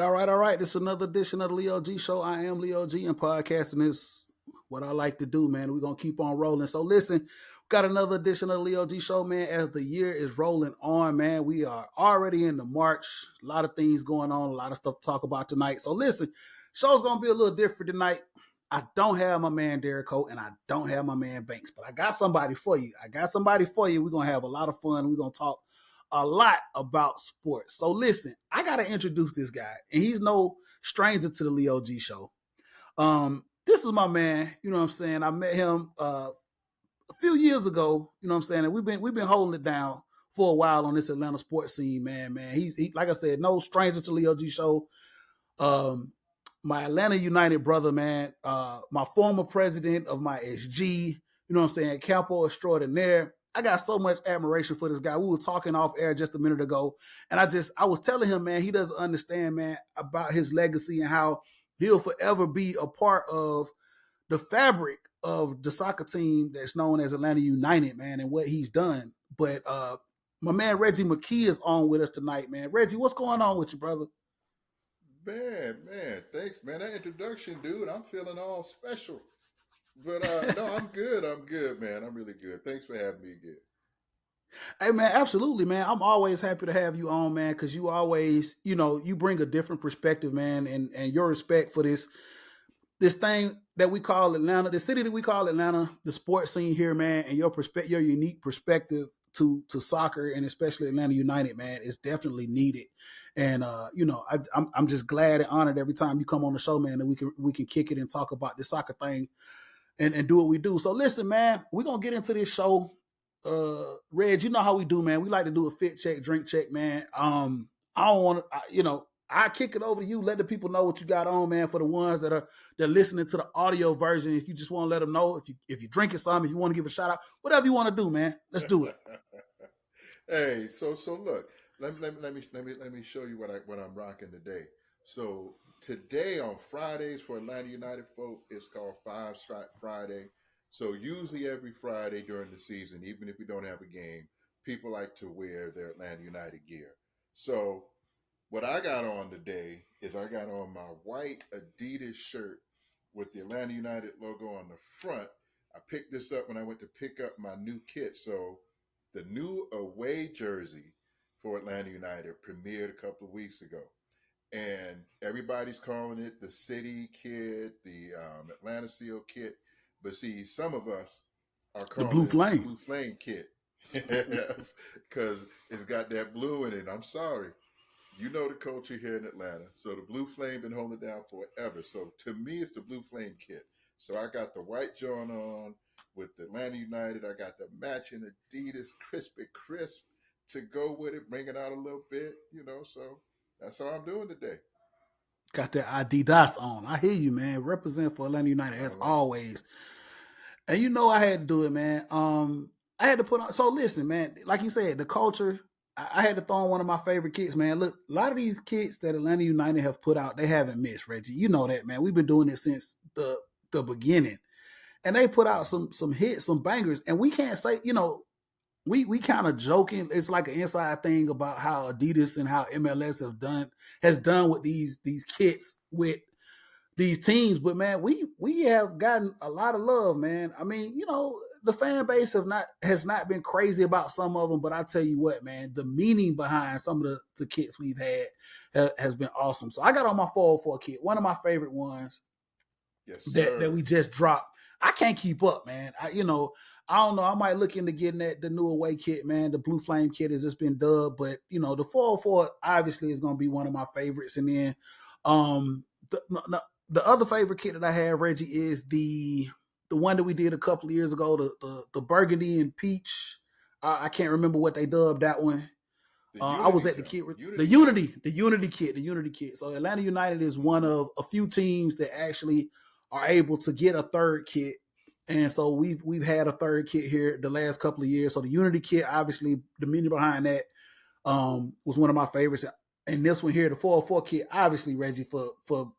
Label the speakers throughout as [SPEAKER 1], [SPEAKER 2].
[SPEAKER 1] All right. This is another edition of the Leo G Show. I am Leo G, and podcasting is what I like to do, man. We're going to keep on rolling. So listen, got another edition of the Leo G Show, man. As the year is rolling on, man, we are already into March. A lot of things going on, a lot of stuff to talk about tonight. So listen, show's going to be a little different tonight. I don't have my man Derek Holt, and I don't have my man Banks, but I got somebody for you. We're going to have a lot of fun. We're going to talk a lot about sports. So listen, I got to introduce this guy, and he's no stranger to the Leo G Show. This is my man, you know what I'm saying? I met him a few years ago, you know what I'm saying? And we've been holding it down for a while on this Atlanta sports scene, man. He's like I said, no stranger to Leo G Show. My Atlanta United brother, man, my former president of my SG, you know what I'm saying, Campo extraordinaire. I got so much admiration for this guy. We were talking off air just a minute ago, and I was telling him, man, he doesn't understand, man, about his legacy and how he'll forever be a part of the fabric of the soccer team that's known as Atlanta United, man, and what he's done. But my man Reggie McKee is on with us tonight, man. Reggie, what's going on with you, brother?
[SPEAKER 2] Man, thanks, man. That introduction, dude, I'm feeling all special. But no, I'm good. I'm good, man. I'm really good. Thanks for having me again.
[SPEAKER 1] Hey, man, absolutely, man. I'm always happy to have you on, man, because you always, you bring a different perspective, man, and your respect for this thing that we call Atlanta, the city that we call Atlanta, the sports scene here, man, and your unique perspective to soccer and especially Atlanta United, man, is definitely needed. And I'm just glad and honored every time you come on the show, man, that we can kick it and talk about this soccer thing and do what we do. So listen, man, we're gonna get into this show. Reg, you know how we do, man. We like to do a fit check, drink check, man. I don't want to, I kick it over to you. Let the people know what you got on, man. For the ones that are listening to the audio version, if you just want to let them know, if you're drinking something, if you want to give a shout out, whatever you want to do, man, let's do it.
[SPEAKER 2] Hey, so look, let me show you what I'm rocking today. So today on Fridays for Atlanta United folk, it's called Five Stripe Friday. So usually every Friday during the season, even if we don't have a game, people like to wear their Atlanta United gear. So what I got on today is I got on my white Adidas shirt with the Atlanta United logo on the front. I picked this up when I went to pick up my new kit. So the new away jersey for Atlanta United premiered a couple of weeks ago. And everybody's calling it the City Kit, the Atlanta Seal Kit. But see, some of us are
[SPEAKER 1] The
[SPEAKER 2] calling
[SPEAKER 1] Blue
[SPEAKER 2] it the
[SPEAKER 1] Flame.
[SPEAKER 2] Blue Flame Kit because it's got that blue in it. I'm sorry. You know the culture here in Atlanta. So the Blue Flame been holding down forever. So to me, it's the Blue Flame Kit. So I got the white John on with the Atlanta United. I got the matching Adidas Crispy Crisp to go with it, bring it out a little bit, So that's all I'm doing today.
[SPEAKER 1] Got that Adidas on. I hear you, man. Represent for Atlanta United
[SPEAKER 2] All
[SPEAKER 1] as
[SPEAKER 2] right.
[SPEAKER 1] always. And I had to do it, man. I had to put on. So listen, man. Like you said, the culture. I had to throw on one of my favorite kits, man. Look, a lot of these kits that Atlanta United have put out, they haven't missed, Reggie. You know that, man. We've been doing it since the beginning, and they put out
[SPEAKER 2] Mm-hmm.
[SPEAKER 1] some hits, some bangers, and we can't say, we kind of joking. It's like an inside thing about how Adidas and how MLS has done with these kits with these teams, but man, we have gotten a lot of love, man. I mean, the fan base has not been crazy about some of them, but I tell you what, man, the meaning behind some of the kits we've had has been awesome. So I got on my 404 kit, one of my favorite ones
[SPEAKER 2] Yes,
[SPEAKER 1] that
[SPEAKER 2] sir.
[SPEAKER 1] we just dropped. I can't keep up, man. I don't know. I might look into getting the new away kit, man. The Blue Flame kit has just been dubbed, but the 404 obviously is going to be one of my favorites. And then, the other favorite kit that I have, Reggie, is the one that we did a couple of years ago, the burgundy and peach. I can't remember what they dubbed that one.
[SPEAKER 2] The
[SPEAKER 1] I was
[SPEAKER 2] Unity
[SPEAKER 1] at the
[SPEAKER 2] Jump.
[SPEAKER 1] kit,
[SPEAKER 2] Unity Jump.
[SPEAKER 1] The Unity kit. So Atlanta United is one of a few teams that actually are able to get a third kit, and so we've had a third kit here the last couple of years. So the Unity kit, obviously, the meaning behind that was one of my favorites. And this one here, the 404 kit, obviously, Reggie, for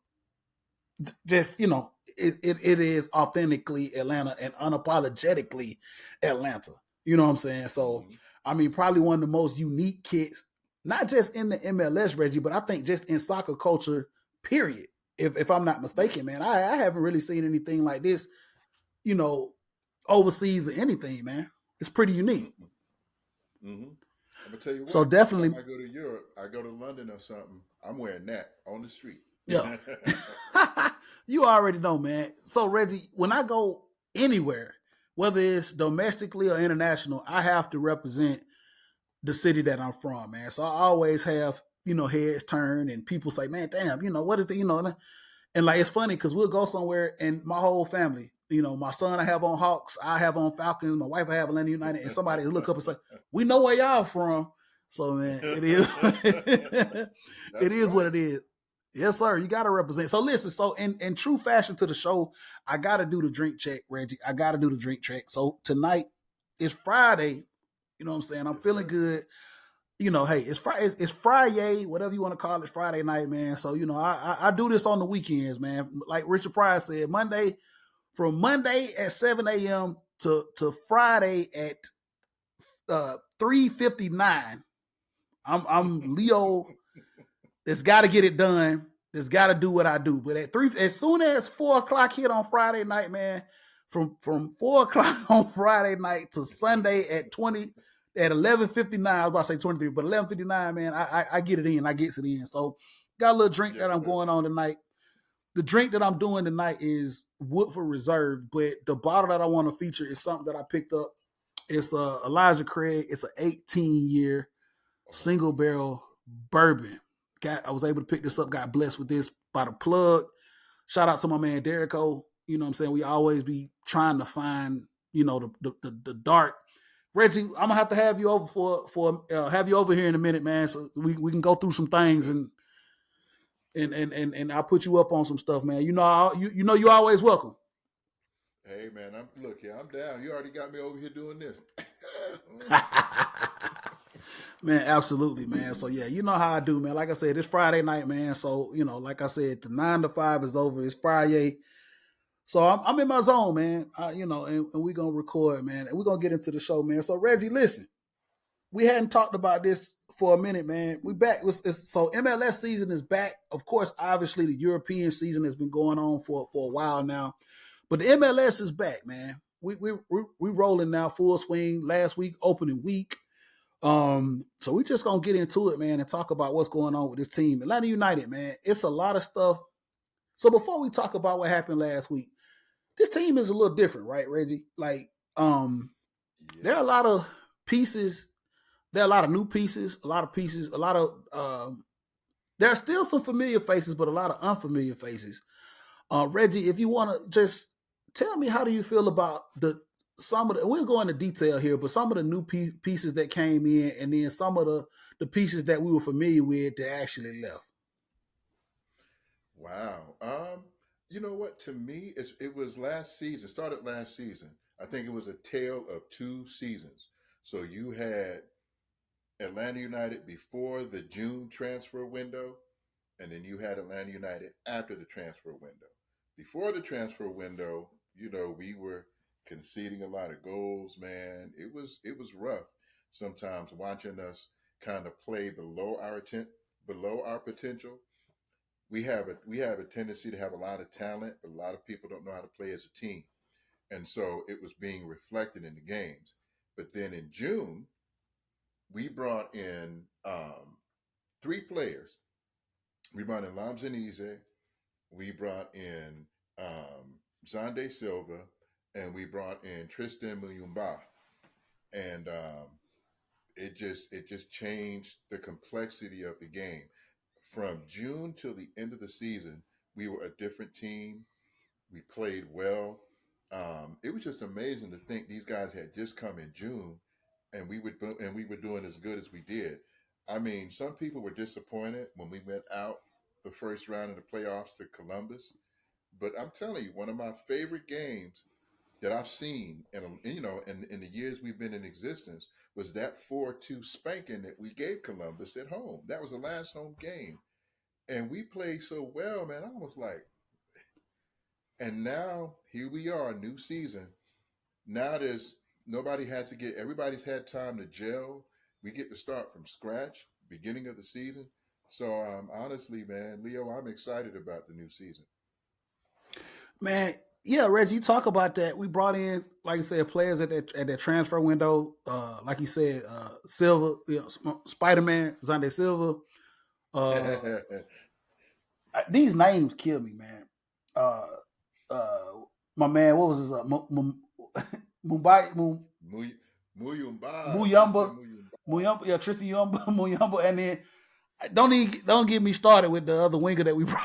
[SPEAKER 1] just it is authentically Atlanta and unapologetically Atlanta. You know what I'm saying? So
[SPEAKER 2] Mm-hmm.
[SPEAKER 1] I mean, probably one of the most unique kits not just in the MLS, Reggie, but I think just in soccer culture, period. If I'm not
[SPEAKER 2] Yeah.
[SPEAKER 1] mistaken, man, I haven't really seen anything like this, you know, overseas or anything, man. It's pretty unique.
[SPEAKER 2] Mm-hmm. I'm gonna tell you
[SPEAKER 1] So
[SPEAKER 2] what. Next time
[SPEAKER 1] definitely,
[SPEAKER 2] I go to Europe, I go to London or something. I'm wearing that on the street.
[SPEAKER 1] yeah. You already know, man. So Reggie, when I go anywhere, whether it's domestically or international, I have to represent the city that I'm from, man. So I always have, heads turned and people say, man, damn, what is the, and like, it's funny because we'll go somewhere and my whole family, my son I have on Hawks, I have on Falcons, my wife I have Atlanta United, and somebody will look up and say, we know where y'all from. So man, it is, it
[SPEAKER 2] That's
[SPEAKER 1] is what
[SPEAKER 2] right.
[SPEAKER 1] it is. Yes, sir. You got to represent. So listen. So in true fashion to the show, I got to do the drink check, Reggie. I got to do the drink check. So tonight is Friday. You know what I'm saying? I'm
[SPEAKER 2] Yes,
[SPEAKER 1] feeling
[SPEAKER 2] sir.
[SPEAKER 1] good. Hey, it's Friday, it's Friday, whatever you want to call it, Friday night, man. So I do this on the weekends, man. Like Richard Pryor said, from Monday at 7 a.m. to Friday at 3:59. I'm Leo. That's got to get it done. That's got to do what I do. But as soon as 4 o'clock hit on Friday night, man, from 4 o'clock on Friday night to Sunday at 11:59. I was about to say 23, but 11:59, man, I get it in. I gets it in. So got a little drink that
[SPEAKER 2] Yes,
[SPEAKER 1] I'm
[SPEAKER 2] sir.
[SPEAKER 1] going on tonight. The drink that I'm doing tonight is Woodford Reserve, but the bottle that I want to feature is something that I picked up. It's Elijah Craig. It's an 18-year
[SPEAKER 2] Oh,
[SPEAKER 1] single barrel bourbon. I was able to pick this up. Got blessed with this by the plug. Shout out to my man Derrico. You know what I'm saying? We always be trying to find, the dark. Reggie, I'm gonna have to have you over for have you over here in a minute, man. So we can go through some things
[SPEAKER 2] okay.
[SPEAKER 1] and I'll put you up on some stuff, man. You're always welcome.
[SPEAKER 2] Hey, man. Look here. I'm down. You already got me over here doing this.
[SPEAKER 1] Man, absolutely, man. So yeah, you know how I do, man. Like I said, it's Friday night, man. So like I said, the 9 to 5 is over. It's Friday, so I'm in my zone, man. And we're gonna record, man, and we're gonna get into the show, man. So Reggie, listen, we hadn't talked about this for a minute, man. We back. So MLS season is back. Of course, obviously the European season has been going on for a while now, but the MLS is back, man. We rolling now, full swing. Last week, opening week. So we just gonna get into it, man, and talk about what's going on with this team, Atlanta United, man. It's a lot of stuff. So before we talk about what happened last week, this team is a little different, right, Reggie? Like, there
[SPEAKER 2] Yeah.
[SPEAKER 1] are a lot of pieces. There are a lot of new pieces, a lot of pieces, a lot of. There are still some familiar faces, but a lot of unfamiliar faces. Reggie, if you want to just tell me, how do you feel about some of the? We'll go into detail here, but some of the new pieces that came in, and then some of the pieces that we were familiar with that actually left.
[SPEAKER 2] Wow. You know what? To me, it was last season. Started last season. I think it was a tale of two seasons. So you had Atlanta United before the June transfer window, and then you had Atlanta United after the transfer window. Before the transfer window, we were conceding a lot of goals, man. It was rough sometimes watching us kind of play below our potential. We have a tendency to have a lot of talent, but a lot of people don't know how to play as a team. And so it was being reflected in the games. But then in June, we brought in three players. We brought in Lamzanize, we brought in Zande Silva, and we brought in Tristan Muyumba. And it just changed the complexity of the game. From June till the end of the season, we were a different team. We played well. It was just amazing to think these guys had just come in June, and we were doing as good as we did. I mean, some people were disappointed when we went out the first round of the playoffs to Columbus, but I'm telling you, one of my favorite games that I've seen, in the years we've been in existence, was that 4-2 spanking that we gave Columbus at home. That was the last home game, and we played so well, man. I was like, and now here we are, new season. Now there's nobody has to get. Everybody's had time to gel. We get to start from scratch. beginning of the season. So honestly, man, Leo, I'm excited about the new season.
[SPEAKER 1] Man, yeah, Reggie, you talk about that. We brought in, like I said, players at that transfer window. Like you said, Silva, Spider Man, Zande Silva. Uh, these names kill me, man. Uh, uh, my man, what was his Mumbai
[SPEAKER 2] Muy- Muyumba, Tristan
[SPEAKER 1] Muyamba,
[SPEAKER 2] Muyumba.
[SPEAKER 1] Muyamba, yeah, Tristan Yamba, Muyamba, and then don't get me started with the other winger that we brought.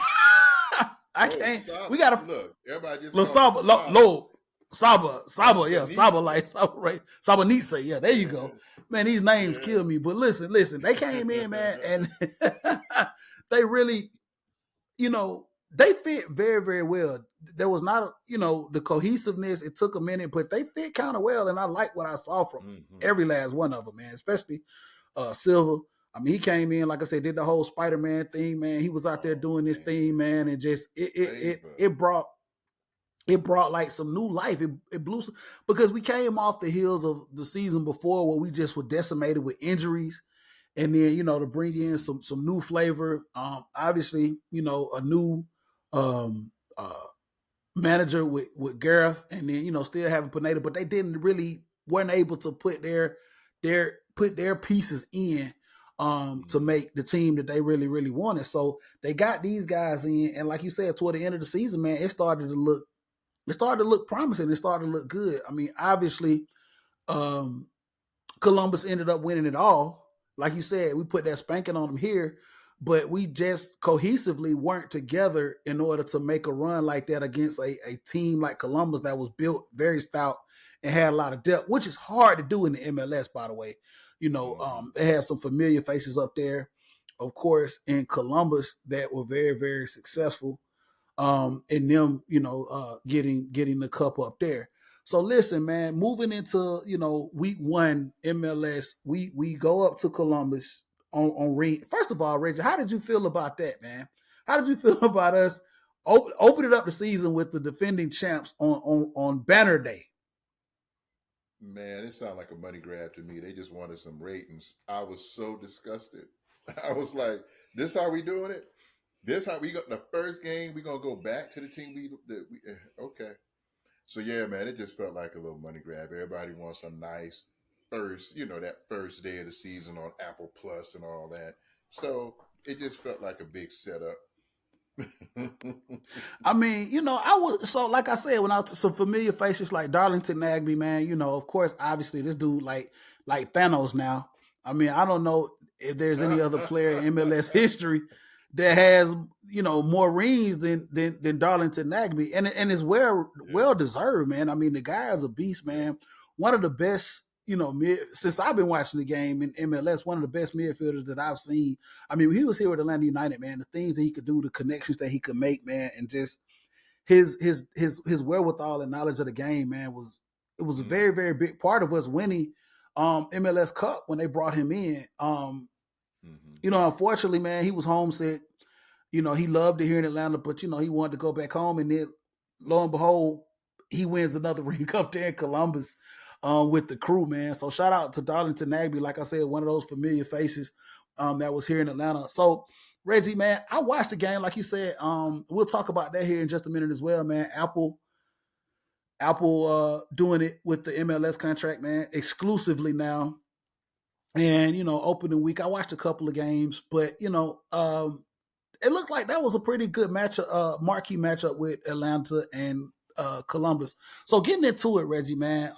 [SPEAKER 1] I
[SPEAKER 2] Oh,
[SPEAKER 1] can't.
[SPEAKER 2] Saba.
[SPEAKER 1] We got to
[SPEAKER 2] Look, everybody just
[SPEAKER 1] Lo
[SPEAKER 2] calls him
[SPEAKER 1] Saba,
[SPEAKER 2] Saba.
[SPEAKER 1] Lo Saba, yeah, Saba
[SPEAKER 2] Sanisa.
[SPEAKER 1] like Saba, right? Saba Nitsa, yeah, there you go.
[SPEAKER 2] Yeah,
[SPEAKER 1] Man, these names
[SPEAKER 2] yeah.
[SPEAKER 1] kill me. But listen, they came in, man, and they really, they fit very, very well. There was not, the cohesiveness. It took a minute, but they fit kind of well, and I like what I saw from
[SPEAKER 2] Hmm.
[SPEAKER 1] every last one of them, man. Especially Silver. I mean, he came in, like I said, did the whole Spider-Man thing, man. He was out there
[SPEAKER 2] Oh
[SPEAKER 1] doing this thing,
[SPEAKER 2] man,
[SPEAKER 1] man, and just
[SPEAKER 2] flavor.
[SPEAKER 1] it brought like some new life. It blew because we came off the heels of the season before where we just were decimated with injuries, and then to bring in
[SPEAKER 2] Hmm.
[SPEAKER 1] some new flavor. Obviously, a new um, uh, manager with Gareth, and then still having Pineda, but they didn't really weren't able to put their pieces in to
[SPEAKER 2] Hmm.
[SPEAKER 1] make the team that they really really wanted. So they got these guys in, and like you said, toward the end of the season, man, it started to look promising. It started to look good. I mean, obviously, um, Columbus ended up winning it all. Like you said, we put that spanking on them here, but we just cohesively weren't together in order to make a run like that against a team like Columbus that was built very stout and had a lot of depth, which is hard to do in the MLS, by the way.
[SPEAKER 2] Hmm.
[SPEAKER 1] It had some familiar faces up there, of course, in Columbus that were very, very successful and them, getting the cup up there. So listen, man, moving into week one MLS, we go up to Columbus on ring. First of all, Reggie, how did you feel about that, man? How did you feel about us opening up the season with the defending champs on Banner Day?
[SPEAKER 2] Man, it sounded like a money grab to me. They just wanted some ratings. I was so disgusted. I was like, "This how we doing it? This how we got the first game? We gonna go back to the team okay." So yeah, man, it just felt like a little money grab. Everybody wants a nice first, that first day of the season on Apple Plus and all that. So it just felt like a big setup.
[SPEAKER 1] I mean, I was so like I said when I was some familiar faces like Darlington Nagby, man. Of course, obviously this dude like Thanos now. I mean, I don't know if there's any other player in MLS history that has more rings than Darlington Nagby, and it's well
[SPEAKER 2] Yeah.
[SPEAKER 1] deserved, man. I mean, the guy is a beast,
[SPEAKER 2] Yeah.
[SPEAKER 1] man. One of the best. Since I've been watching the game in MLS, one of the best midfielders that I've seen. I mean, when he was here with Atlanta United, man, the things that he could do, the connections that he could make, man, and just his wherewithal and knowledge of the game, man, was a very,
[SPEAKER 2] Hmm.
[SPEAKER 1] very big part of us winning MLS Cup when they brought him in.
[SPEAKER 2] Hmm.
[SPEAKER 1] Unfortunately, man, he was homesick. He loved it here in Atlanta, but he wanted to go back home, and then lo and behold, he wins another ring up there in Columbus with the crew, man. So shout out to Darlington Nagby, like I said, one of those familiar faces that was here in Atlanta. So Reggie, man, I watched the game, like you said. We'll talk about that here in just a minute as well, man. Apple doing it with the MLS contract, man, exclusively now. And opening week, I watched a couple of games, but it looked like that was a pretty good matchup, marquee matchup with Atlanta and Columbus. So getting into it, Reggie, man.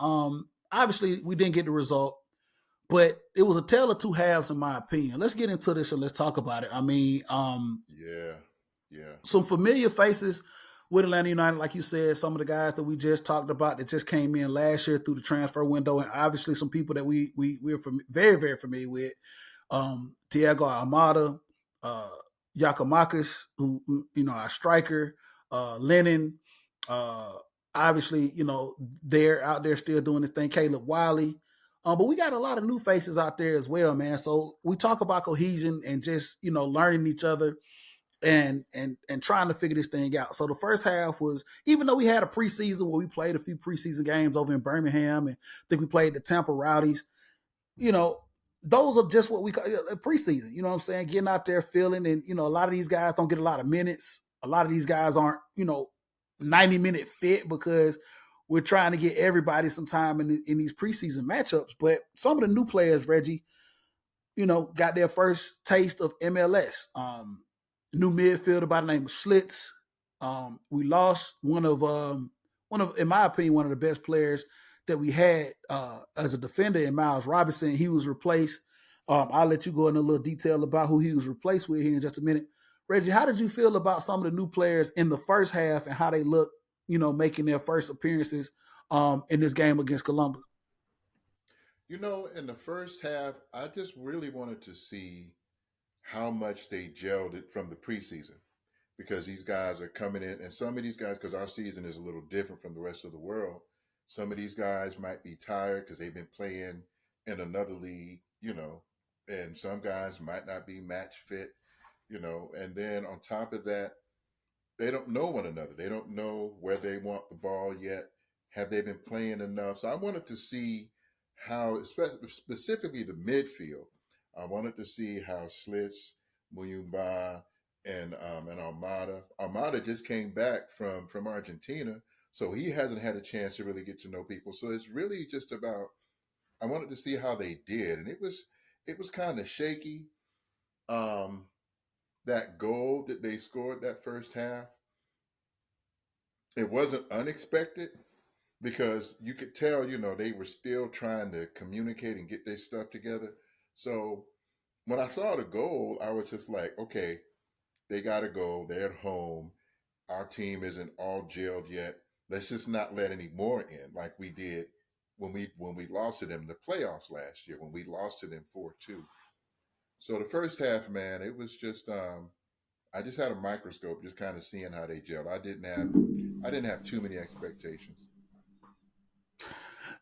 [SPEAKER 1] Obviously we didn't get the result, but it was a tale of two halves, in my opinion. Let's get into this and let's talk about it. I mean,
[SPEAKER 2] Yeah. Yeah.
[SPEAKER 1] some familiar faces with Atlanta United, like you said, some of the guys that we just talked about that just came in last year through the transfer window, and obviously some people that we're very very familiar with. Thiago Almada, uh, Yakamakis, who our striker, Lennon, uh, obviously they're out there still doing this thing. Caleb Wiley. But we got a lot of new faces out there as well, man. So we talk about cohesion and just learning each other and trying to figure this thing out. So the first half was, even though we had a preseason where we played a few preseason games over in Birmingham, and I think we played the Tampa Rowdies, you know, those are just what we call preseason. You know what I'm saying? Getting out there, feeling, and a lot of these guys don't get a lot of minutes. A lot of these guys aren't 90-minute fit because we're trying to get everybody some time in these preseason matchups. But some of the new players, Reggie, got their first taste of MLS. New midfielder by the name of Schlitz. We lost one of, in my opinion, one of the best players that we had as a defender in Miles Robinson. He was replaced. I'll let you go into a little detail about who he was replaced with here in just a minute. Reggie, how did you feel about some of the new players in the first half and how they look, making their first appearances in this game against Columbus?
[SPEAKER 2] In the first half, I just really wanted to see how much they gelled it from the preseason because these guys are coming in, and some of these guys, because our season is a little different from the rest of the world, some of these guys might be tired because they've been playing in another league, and some guys might not be match fit, and then on top of that, they don't know one another. They don't know where they want the ball yet. Have they been playing enough? So I wanted to see how, specifically the midfield, I wanted to see how Schlitz, Muyumba, and Armada. Armada just came back from Argentina, so he hasn't had a chance to really get to know people. So it's really just about I wanted to see how they did, and it was kind of shaky. Um, that goal that they scored that first half, it wasn't unexpected because you could tell, they were still trying to communicate and get their stuff together. So when I saw the goal, I was just like, okay, they got to go. They're at home. Our team isn't all jailed yet. Let's just not let any more in like we did when we lost to them in the playoffs last year, when we lost to them 4-2. So the first half, man, it was just I just had a microscope just kind of seeing how they gelled. I didn't have too many expectations.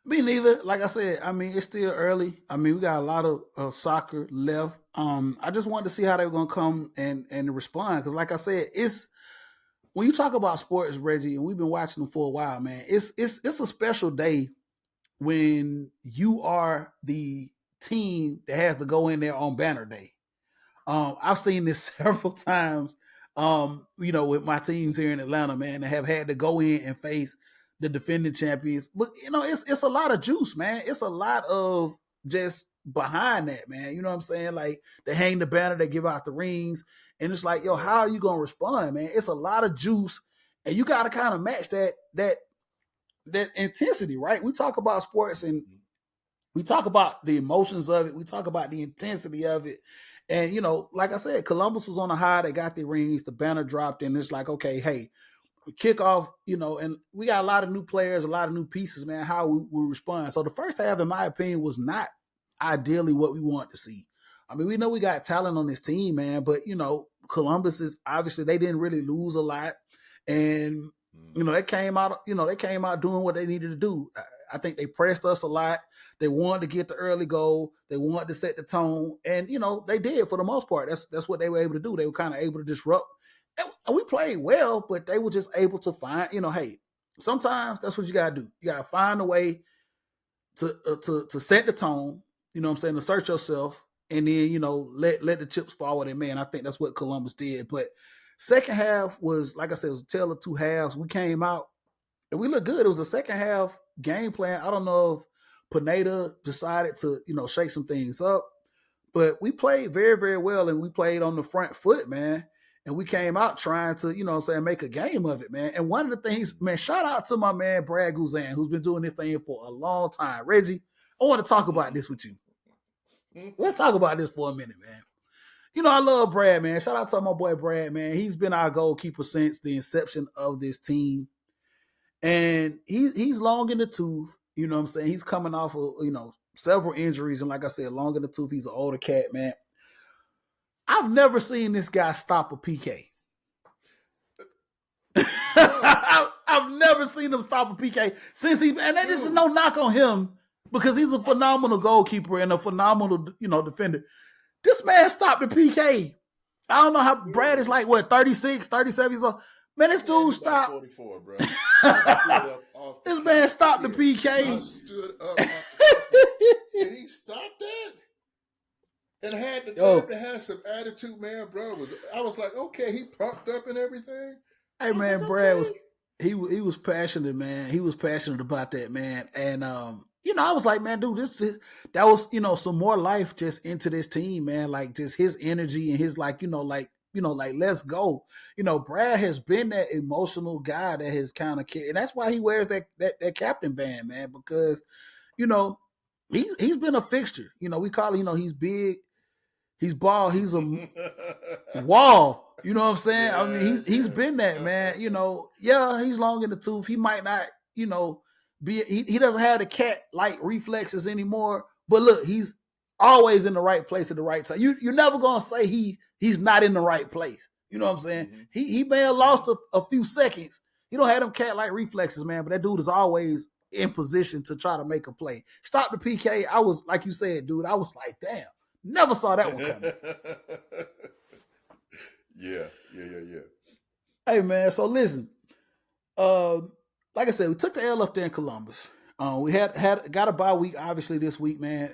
[SPEAKER 1] Me neither. Like I said, I mean, it's still early. I mean, we got a lot of soccer left. I just wanted to see how they were gonna come and respond because, like I said, it's when you talk about sports, Reggie, and we've been watching them for a while, man. It's a special day when you are the team that has to go in there on banner day. I've seen this several times, with my teams here in Atlanta, man, that have had to go in and face the defending champions. But it's a lot of juice, man. It's a lot of just behind that, man. You know what I'm saying? Like they hang the banner, they give out the rings, and it's like, yo,
[SPEAKER 2] Yeah.
[SPEAKER 1] how are you gonna respond, man? It's a lot of juice, and you got to kind of match that intensity, right? We talk about sports and
[SPEAKER 2] Mhm.
[SPEAKER 1] we talk about the emotions of it. We talk about the intensity of it. And, like I said, Columbus was on a high. They got the rings. The banner dropped. And it's like, okay, hey, kickoff, and we got a lot of new players, a lot of new pieces, man, how we respond. So the first half, in my opinion, was not ideally what we want to see. I mean, we know we got talent on this team, man, but, Columbus is obviously they didn't really lose a lot. And,
[SPEAKER 2] Mhm.
[SPEAKER 1] they came out doing what they needed to do. I think they pressed us a lot. They wanted to get the early goal. They wanted to set the tone, and they did for the most part. That's what they were able to do. They were kind of able to disrupt, and we played well, but they were just able to find. Hey, sometimes that's what you gotta do. You gotta find a way to set the tone. You know what I'm saying? To search yourself, and then let the chips fall. And man, I think that's what Columbus did. But second half was, like I said, it was a tale of two halves. We came out and we looked good. It was a second half game plan. I don't know if Pineda decided to, shake some things up, but we played very, very well and we played on the front foot, man. And we came out trying to, make a game of it, man. And one of the things, man, shout out to my man Brad Guzan, who's been doing this thing for a long time. Reggie, I want to talk about this with you. Let's talk about this for a minute, man. I love Brad, man. Shout out to my boy Brad, man. He's been our goalkeeper since the inception of this team. And he's long in the tooth. You know what I'm saying? He's coming off of, several injuries. And like I said, long in the tooth. He's an older cat, man. I've never seen this guy stop a PK.
[SPEAKER 2] No.
[SPEAKER 1] I've never seen him stop a PK since and this is
[SPEAKER 2] Dude.
[SPEAKER 1] no knock on him because he's a phenomenal goalkeeper and a phenomenal, defender. This man stopped the PK. I don't know how Brad is
[SPEAKER 2] Dude.
[SPEAKER 1] like, what, 36, 37 years old. Man, this
[SPEAKER 2] That man
[SPEAKER 1] dude
[SPEAKER 2] is about
[SPEAKER 1] stopped.
[SPEAKER 2] 44, bro. I stood up off the
[SPEAKER 1] This man
[SPEAKER 2] couch to
[SPEAKER 1] stopped the
[SPEAKER 2] hear it. I
[SPEAKER 1] PK.
[SPEAKER 2] stood up off the couch. Did he stop that? and had the nerve
[SPEAKER 1] Yo,
[SPEAKER 2] to have some attitude, man, bro. I was like, okay, he pumped up and everything.
[SPEAKER 1] hey
[SPEAKER 2] I was like,
[SPEAKER 1] man, Brad was
[SPEAKER 2] okay.
[SPEAKER 1] he was passionate, man. He was passionate about that, man. And I was like, man, dude, that was, some more life just into this team, man. Like just his energy and his like let's go. Brad has been that emotional guy that has kind of carried. And that's why he wears that captain band, man, because you know, he's been a fixture. We call it, he's big, he's bald, he's a wall. You know what I'm saying? I mean,
[SPEAKER 2] Yeah,
[SPEAKER 1] he's
[SPEAKER 2] yeah.
[SPEAKER 1] been that, man. Yeah, he's long in the tooth. He might not, be he doesn't have the cat like reflexes anymore. But look, he's always in the right place at the right time. You're never gonna say he's not in the right place. You know what I'm saying?
[SPEAKER 2] Hmm.
[SPEAKER 1] He may have
[SPEAKER 2] Hmm.
[SPEAKER 1] lost a few seconds. He don't have them cat like reflexes, man. But that dude is always in position to try to make a play. Stop the PK. I was like you said, dude. I was like, damn, never saw that one coming.
[SPEAKER 2] Yeah, yeah, yeah, yeah.
[SPEAKER 1] Hey man, so listen. Uh, like I said, we took the L up there in Columbus. We had got a bye week, obviously this week, man.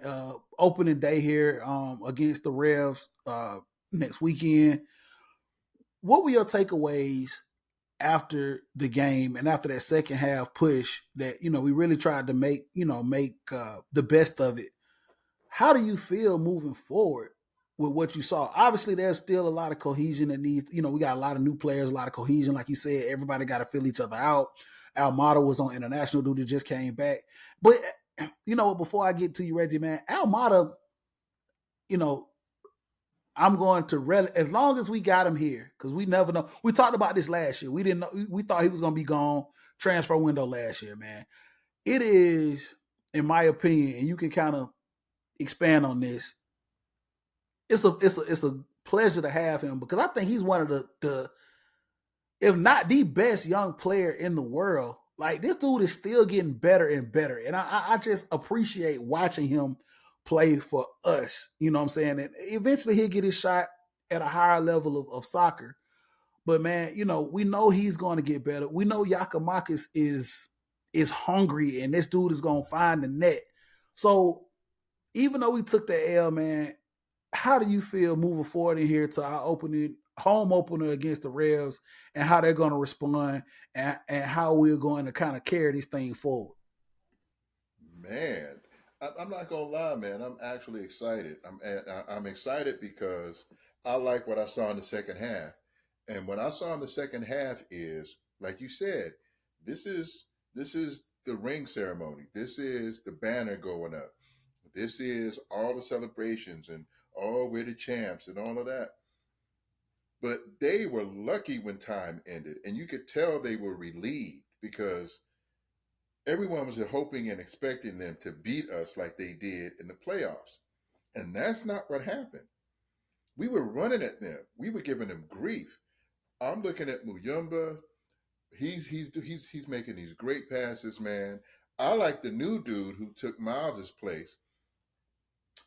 [SPEAKER 1] Opening day here against the Revs next weekend. What were your takeaways after the game and after that second half push that we really tried to make the best of it? How do you feel moving forward with what you saw? Obviously, there's still a lot of cohesion that needs. We got a lot of new players, a lot of cohesion. Like you said, everybody got to fill each other out. Almada was on international duty, just came back. But before I get to you, Reggie, man, Almada, you know, I'm going to as long as we got him here, because we never know. We talked about this last year. We didn't know. We thought he was going to be gone transfer window last year, man. It is, in my opinion, and you can kind of expand on this. It's a pleasure to have him because I think he's one of the if not the best young player in the world. Like this dude is still getting better and better, and I just appreciate watching him play for us. You know what I'm saying? And eventually he'll get his shot at a higher level of soccer. But man, we know he's going to get better. We know Yakamakis is hungry, and this dude is going to find the net. So even though we took the L, man, how do you feel moving forward in here to our home opener against the Revs and how they're going to respond and how we're going to kind of carry this thing forward?
[SPEAKER 2] Man, I'm not gonna lie, man. I'm actually excited. I'm excited because I like what I saw in the second half, and what I saw in the second half is, like you said, this is the ring ceremony. This is the banner going up. This is all the celebrations and all we're the champs and all of that. But they were lucky when time ended, and you could tell they were relieved because everyone was hoping and expecting them to beat us like they did in the playoffs. And that's not what happened. We were running at them. We were giving them grief. I'm looking at Muyumba. He's making these great passes, man. I like the new dude who took Miles's place.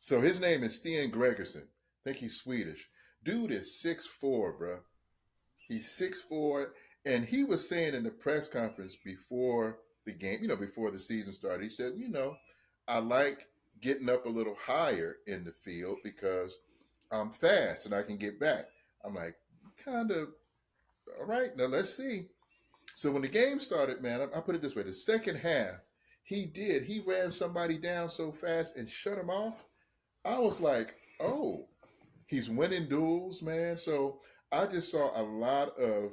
[SPEAKER 2] So his name is Stian Gregerson. I think he's Swedish. Dude is 6'4", bro. He's 6'4", and he was saying in the press conference before the game, before the season started, he said, I like getting up a little higher in the field because I'm fast and I can get back. I'm like, kind of, all right, now let's see. So when the game started, man, I put it this way: the second half, he ran somebody down so fast and shut him off. I was like, oh, he's winning duels, man. So I just saw a lot of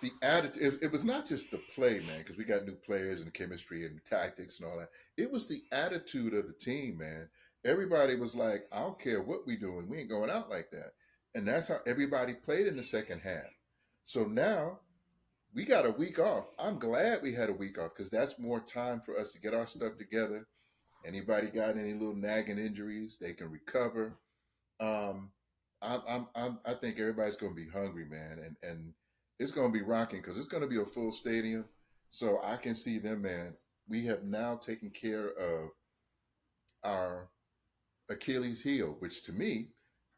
[SPEAKER 2] the attitude. It was not just the play, man, because we got new players and chemistry and tactics and all that. It was the attitude of the team, man. Everybody was like, I don't care what we doing, we ain't going out like that. And that's how everybody played in the second half. So now we got a week off. I'm glad we had a week off because that's more time for us to get our stuff together. Anybody got any little nagging injuries, they can recover. Um, I think everybody's going to be hungry, man, and it's going to be rocking because it's going to be a full stadium. So I can see them, man. We have now taken care of our Achilles heel, which to me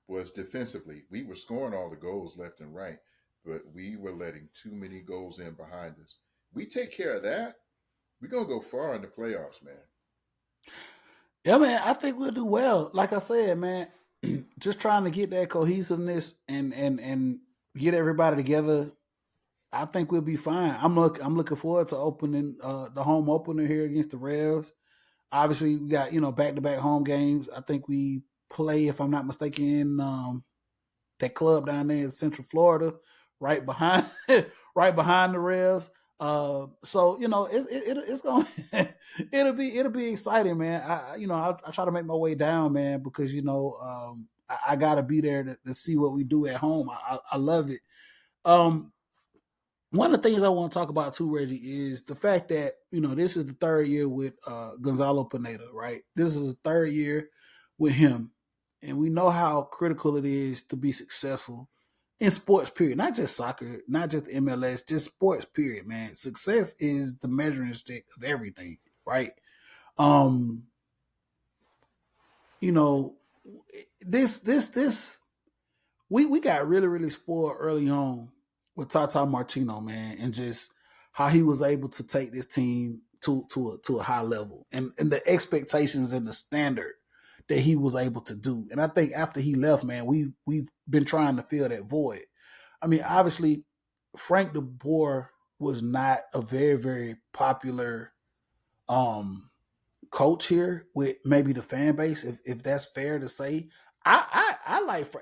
[SPEAKER 2] was defensively. We were scoring all the goals left and right, but we were letting too many goals in behind us. We take care of that, we're gonna go far in the playoffs, man.
[SPEAKER 1] Yeah, man, I think we'll do well. Like I said, man, just trying to get that cohesiveness and get everybody together. I think we'll be fine. I'm looking forward to opening the home opener here against the Revs. Obviously, we got back to back home games. I think we play, if I'm not mistaken, that club down there in Central Florida, right behind right behind the Revs. So it's going it'll be exciting, man. I try to make my way down, man, because I got to be there to see what we do at home. I love it. Um, One of the things I want to talk about too, Reggie, is the fact that this is the third year with Gonzalo Pineda, right? This is the third year with him, and we know how critical it is to be successful in sports. Period, not just soccer, not just MLS, just sports. Period, man. Success is the measuring stick of everything, right? Um, you know, this we got really really spoiled early on with Tata Martino, man, and just how he was able to take this team to a high level and the expectations and the standard that he was able to do. And I think after he left, man, we've been trying to fill that void. I mean, obviously, Frank De Boer was not a very very popular um coach here with maybe the fan base, if that's fair to say. I like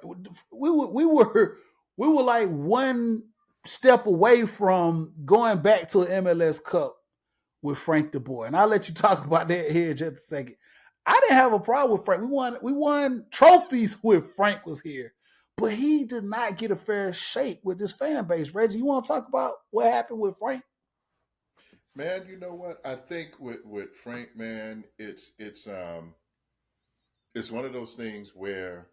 [SPEAKER 1] we were like one step away from going back to an MLS Cup with Frank De Boer, and I'll let you talk about that here in just a second. I didn't have a problem with Frank. We won trophies with Frank was here, but he did not get a fair shake with this fan base. Reggie, you want to talk about what happened with Frank?
[SPEAKER 2] Man, you know what? I think with Frank, man, it's one of those things where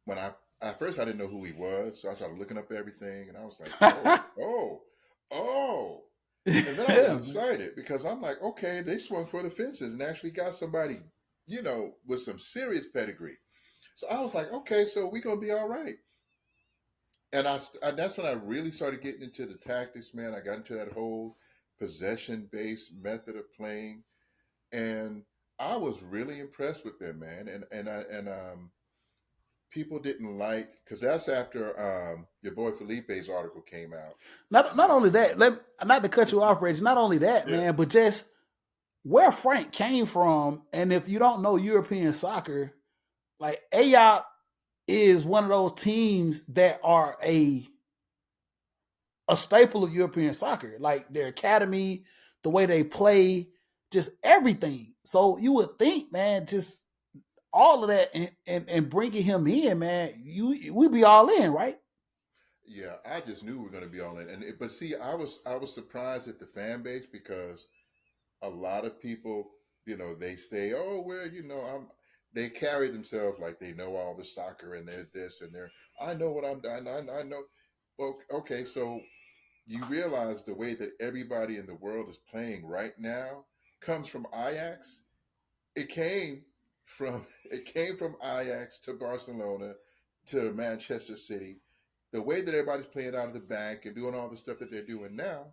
[SPEAKER 2] when at first I didn't know who he was, so I started looking up everything, and I was like, oh, and then I was
[SPEAKER 1] Yeah, man.
[SPEAKER 2] excited because I'm like, okay, they swung for the fences and actually got somebody, with some serious pedigree. So I was like, okay, so we gonna be all right. And that's when I really started getting into the tactics, man. I got into that whole possession based method of playing, and I was really impressed with them, man. And people didn't like because that's after your boy Felipe's article came out,
[SPEAKER 1] Not
[SPEAKER 2] and
[SPEAKER 1] not
[SPEAKER 2] that's
[SPEAKER 1] only that, not to cut you off, Reggie. Not only that,
[SPEAKER 2] yeah,
[SPEAKER 1] man, but just where Frank came from. And if you don't know European soccer, like Ajax is one of those teams that are a staple of European soccer. Like their academy, the way they play, just everything. So you would think, man, just all of that and bringing him in, man, we'd be all in, right?
[SPEAKER 2] yeah. I just knew we were going to be all in, but see, I was surprised at the fan base because a lot of people, they say, oh, well, they carry themselves like they know all the soccer and there's this and there. I know what I'm doing. I know. Well, okay, so you realize the way that everybody in the world is playing right now comes from Ajax. It came it came from Ajax to Barcelona to Manchester City. The way that everybody's playing out of the back and doing all the stuff that they're doing now,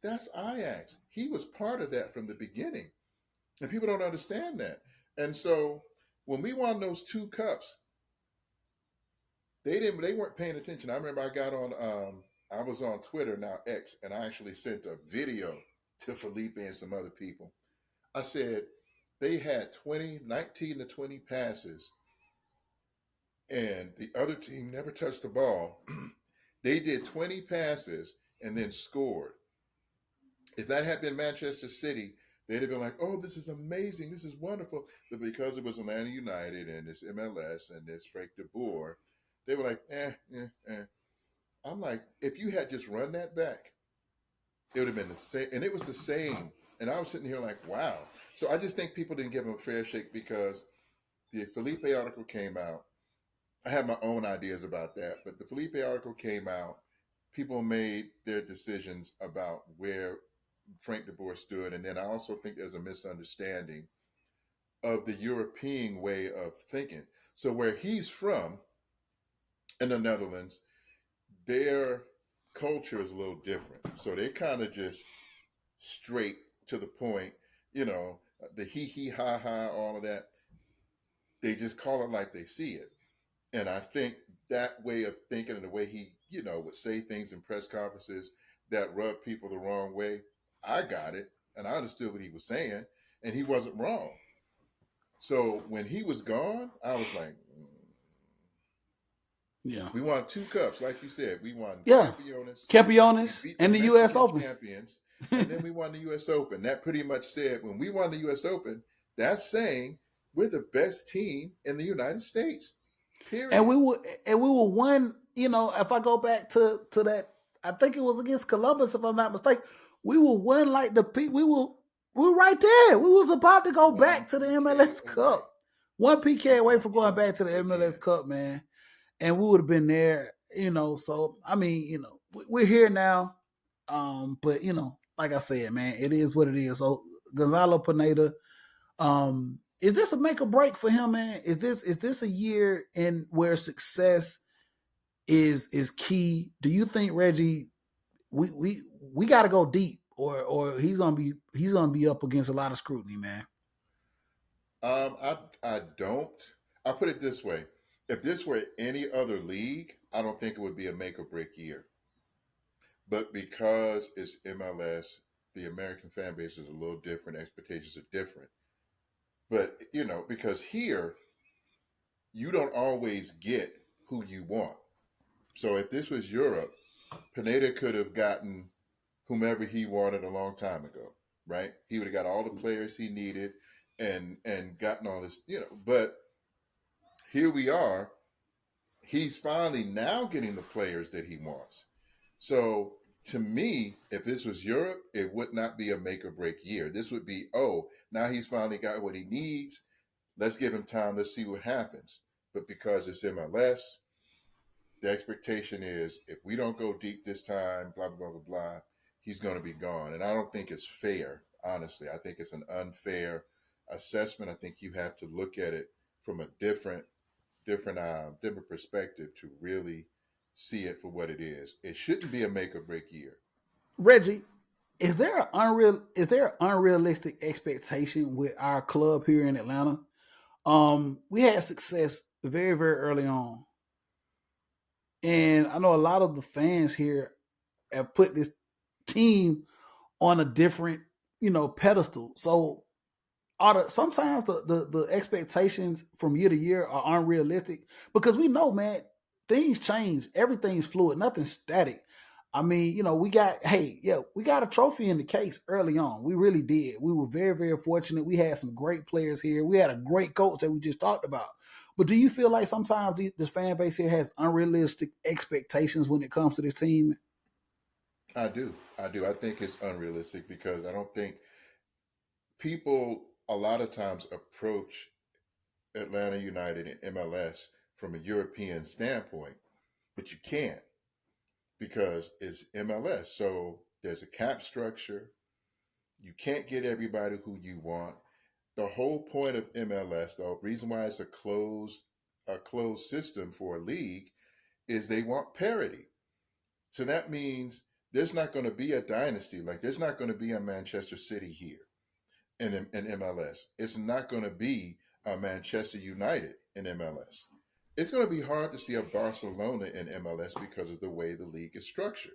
[SPEAKER 2] that's Ajax. He was part of that from the beginning. And people don't understand that. And so when we won those two cups, they weren't paying attention. I remember I was on Twitter, now X, and I actually sent a video to Felipe and some other people. I said they had 19 to 20 passes and the other team never touched the ball. They did 20 passes and then scored. If that had been Manchester City, they'd have been like, "Oh, this is amazing, this is wonderful." But because it was Atlanta United and it's MLS and it's Frank De Boer, they were like, eh. I'm like, if you had just run that back, it would have been the same, and it was the same. And I was sitting here like, wow. So I just think people didn't give him a fair shake because the Felipe article came out. I have my own ideas about that, but the Felipe article came out. People made their decisions about where Frank De Boer stood, and then I also think there's a misunderstanding of the European way of thinking. So where he's from in the Netherlands, their culture is a little different. So they kind of just straight to the point, you know, the hee hee ha ha, all of that. They just call it like they see it. And I think that way of thinking and the way he, would say things in press conferences that rub people the wrong way, I got it and I understood what he was saying, and he wasn't wrong. So when he was gone, I was like,
[SPEAKER 1] Yeah.
[SPEAKER 2] we won two cups, like you said. We won
[SPEAKER 1] Yeah.
[SPEAKER 2] Campeones. We
[SPEAKER 1] Campeones
[SPEAKER 2] beat the
[SPEAKER 1] and the US
[SPEAKER 2] Mexican
[SPEAKER 1] Open.
[SPEAKER 2] champions, and then we won the U.S. Open. That pretty much said when we won the U.S. Open, that's saying we're the best team in the United States.
[SPEAKER 1] and
[SPEAKER 2] Period.
[SPEAKER 1] we were and we were one. If I go back to that, I think it was against Columbus, if I'm not mistaken. We were one like the we were right there. We was about to go
[SPEAKER 2] One
[SPEAKER 1] back to the
[SPEAKER 2] PK
[SPEAKER 1] MLS
[SPEAKER 2] away.
[SPEAKER 1] Cup. One PK away
[SPEAKER 2] One
[SPEAKER 1] from going back to
[SPEAKER 2] once
[SPEAKER 1] the MLS
[SPEAKER 2] again.
[SPEAKER 1] Cup, man. And we would have been there. So I mean, we're here now. But like I said, man, it is what it is. So Gonzalo Pineda, is this a make or break for him, man? Is this a year in where success is key? Do you think, Reggie, we got to go deep, or he's gonna be up against a lot of scrutiny, man?
[SPEAKER 2] I don't. I put it this way: if this were any other league, I don't think it would be a make or break year. But because it's MLS, the American fan base is a little different. Expectations are different. But because here you don't always get who you want. So if this was Europe, Pineda could have gotten whomever he wanted a long time ago, right? He would have got all the players he needed and gotten all this. But here we are. He's finally now getting the players that he wants. So to me, if this was Europe, it would not be a make or break year. This would be, oh, now he's finally got what he needs. Let's give him time. Let's see what happens. But because it's MLS, the expectation is if we don't go deep this time, blah, blah, blah, blah, blah, he's going to be gone. And I don't think it's fair, honestly. I think it's an unfair assessment. I think you have to look at it from a different perspective to really see it for what it is. It shouldn't be a make or break year.
[SPEAKER 1] Reggie, is there an unrealistic expectation with our club here in Atlanta? We had success very, very early on. And I know a lot of the fans here have put this team on a different, pedestal. So sometimes the expectations from year to year are unrealistic because we know, man, things change. Everything's fluid. Nothing's static. I mean, we got a trophy in the case early on. We really did. We were very, very fortunate. We had some great players here. We had a great coach that we just talked about. But do you feel like sometimes this fan base here has unrealistic expectations when it comes to this team?
[SPEAKER 2] I do. I do. I think it's unrealistic because I don't think people a lot of times approach Atlanta United and MLS from a European standpoint, but you can't because it's MLS. So there's a cap structure. You can't get everybody who you want. The whole point of MLS, the reason why it's a closed system for a league, is they want parity. So that means there's not going to be a dynasty. Like there's not going to be a Manchester City here in MLS. It's not going to be a Manchester United in MLS. It's going to be hard to see a Barcelona in MLS because of the way the league is structured.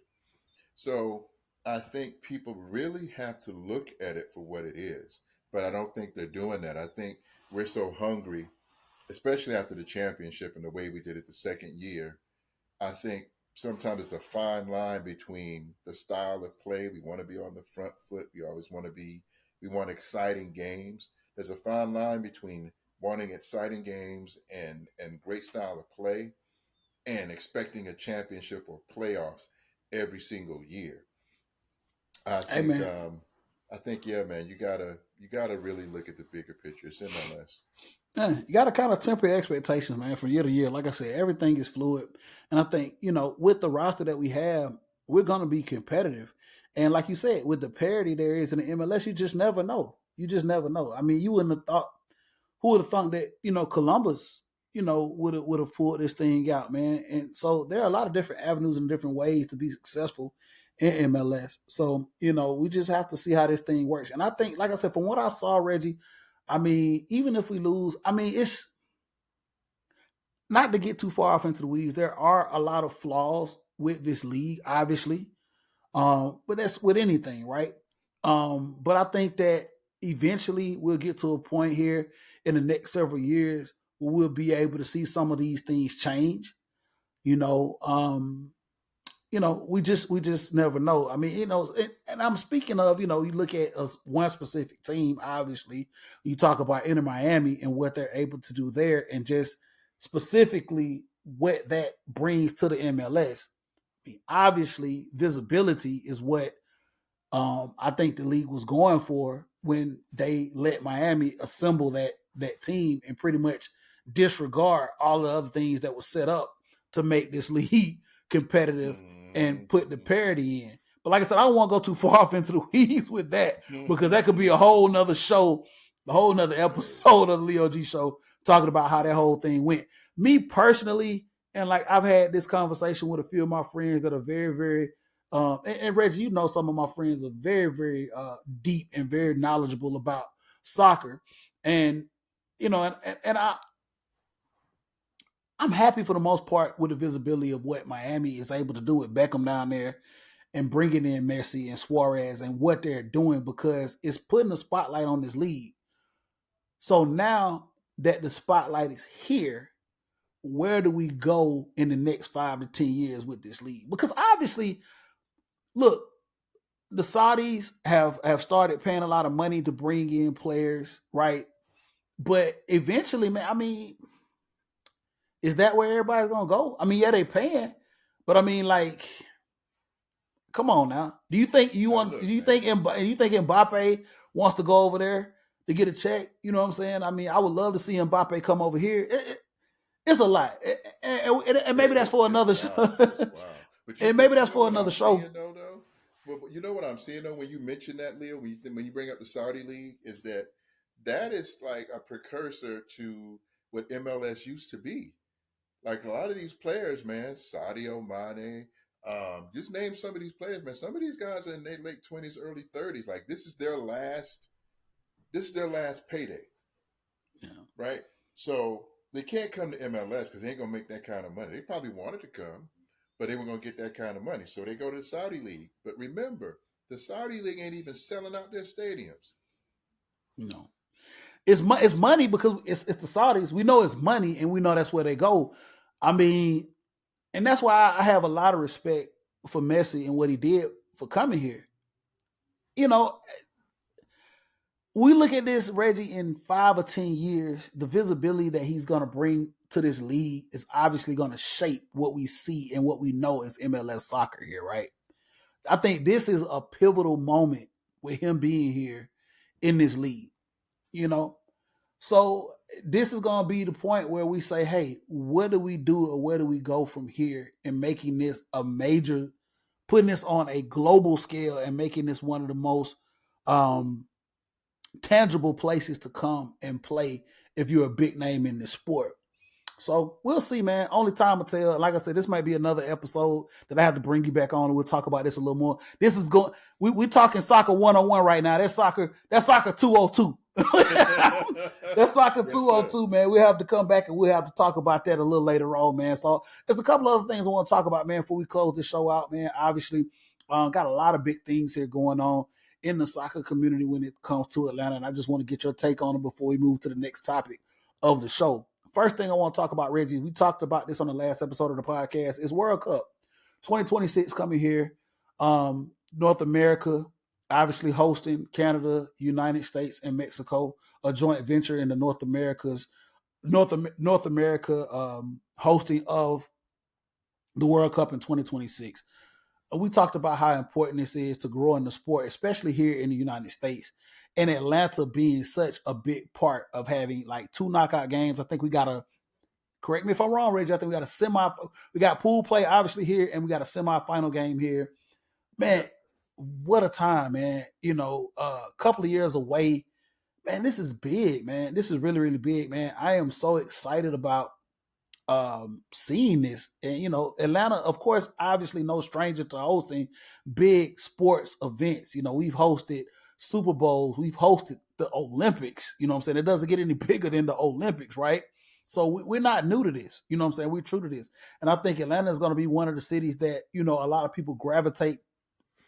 [SPEAKER 2] So I think people really have to look at it for what it is. But I don't think they're doing that. I think we're so hungry, especially after the championship and the way we did it the second year. I think sometimes it's a fine line between the style of play. We want to be on the front foot. We want exciting games. There's a fine line between wanting exciting games and great style of play and expecting a championship or playoffs every single year. I
[SPEAKER 1] Hey,
[SPEAKER 2] think
[SPEAKER 1] man.
[SPEAKER 2] um, I think yeah, man, you gotta really look at the bigger picture. It's MLS.
[SPEAKER 1] Yeah, you got to kind of temper your expectations, man, from year to year. Like I said, everything is fluid. And I think, with the roster that we have, we're going to be competitive. And like you said, with the parity there is in the MLS, you just never know. You just never know. I mean, you wouldn't have thought, who would have thought that, Columbus, would have pulled this thing out, man. And so there are a lot of different avenues and different ways to be successful in MLS. So, we just have to see how this thing works. And I think, like I said, from what I saw, Reggie, I mean, even if we lose, I mean, not to get too far off into the weeds, there are a lot of flaws with this league, obviously. But that's with anything, right? But I think that eventually we'll get to a point here in the next several years where we'll be able to see some of these things change. You know, we just never know. I mean, and I'm speaking of, you look at us one specific team. Obviously, you talk about Inter Miami and what they're able to do there, and just specifically what that brings to the MLS. I mean, obviously, visibility is what I think the league was going for when they let Miami assemble that team and pretty much disregard all the other things that were set up to make this league competitive and put the parity in. But like I said, I don't want to go too far off into the weeds with that because that could be a whole nother show, a whole nother episode of the Leo G show talking about how that whole thing went. Me personally, and like I've had this conversation with a few of my friends that are very, very and Reggie, some of my friends are very, very deep and very knowledgeable about soccer, and I'm happy for the most part with the visibility of what Miami is able to do with Beckham down there and bringing in Messi and Suarez and what they're doing because it's putting a spotlight on this league. So now that the spotlight is here, where do we go in the next 5 to 10 years with this league? Because obviously, look, the Saudis have started paying a lot of money to bring in players, right? But eventually, man, I mean, is that where everybody's gonna go? I mean, yeah, they paying, but I mean, like, come on now. Do you think you want? Do you think Mbappe wants to go over there to get a check? You know what I'm saying? I mean, I would love to see Mbappe come over here. It's a lot, and maybe that's for another show. And maybe that's for another show.
[SPEAKER 2] Well, you know what I'm seeing though when you mention that, Leo, when you bring up the Saudi league, is that is like a precursor to what MLS used to be. Like a lot of these players, man, Sadio Mane, just name some of these players, man. Some of these guys are in their late 20s, early 30s. Like this is their last payday.
[SPEAKER 1] Yeah.
[SPEAKER 2] Right? So they can't come to MLS because they ain't gonna make that kind of money. They probably wanted to come, but they were gonna get that kind of money. So they go to the Saudi League. But remember, the Saudi League ain't even selling out their stadiums.
[SPEAKER 1] No. It's money because it's the Saudis. We know it's money and we know that's where they go. I mean, and that's why I have a lot of respect for Messi and what he did for coming here. You know, we look at this, Reggie, in 5 or 10 years, the visibility that he's going to bring to this league is obviously going to shape what we see and what we know as MLS soccer here, right? I think this is a pivotal moment with him being here in this league, you know? So this is going to be the point where we say, hey, what do we do or where do we go from here in making this a major, putting this on a global scale and making this one of the most tangible places to come and play if you're a big name in this sport. So we'll see, man. Only time will tell. Like I said, this might be another episode that I have to bring you back on, and we'll talk about this a little more. This is going. We're talking soccer 101 right now. That's soccer 202. That's soccer 202, man. We have to come back and we'll have to talk about that a little later on, man. So there's a couple other things I want to talk about, man, before we close this show out, man. Obviously, got a lot of big things here going on in the soccer community when it comes to Atlanta, and I just want to get your take on it before we move to the next topic of the show. First thing I want to talk about, Reggie, we talked about this on the last episode of the podcast, is World Cup 2026 coming here. North America, obviously hosting Canada, United States, and Mexico, a joint venture in the North America hosting of the World Cup in 2026. We talked about how important this is to grow in the sport, especially here in the United States. And Atlanta being such a big part of having like 2 knockout games. I think we got correct me if I'm wrong, Reggie, I think we got pool play obviously here, and we got a semifinal game here. Man, what a time, man. A couple of years away. Man, this is big, man. This is really, really big, man. I am so excited about seeing this. And Atlanta, of course, obviously no stranger to hosting big sports events. We've hosted Super Bowls, we've hosted the Olympics. You know what I'm saying? It doesn't get any bigger than the Olympics, right? So we're not new to this. You know what I'm saying? We're true to this. And I think Atlanta is going to be one of the cities that, a lot of people gravitate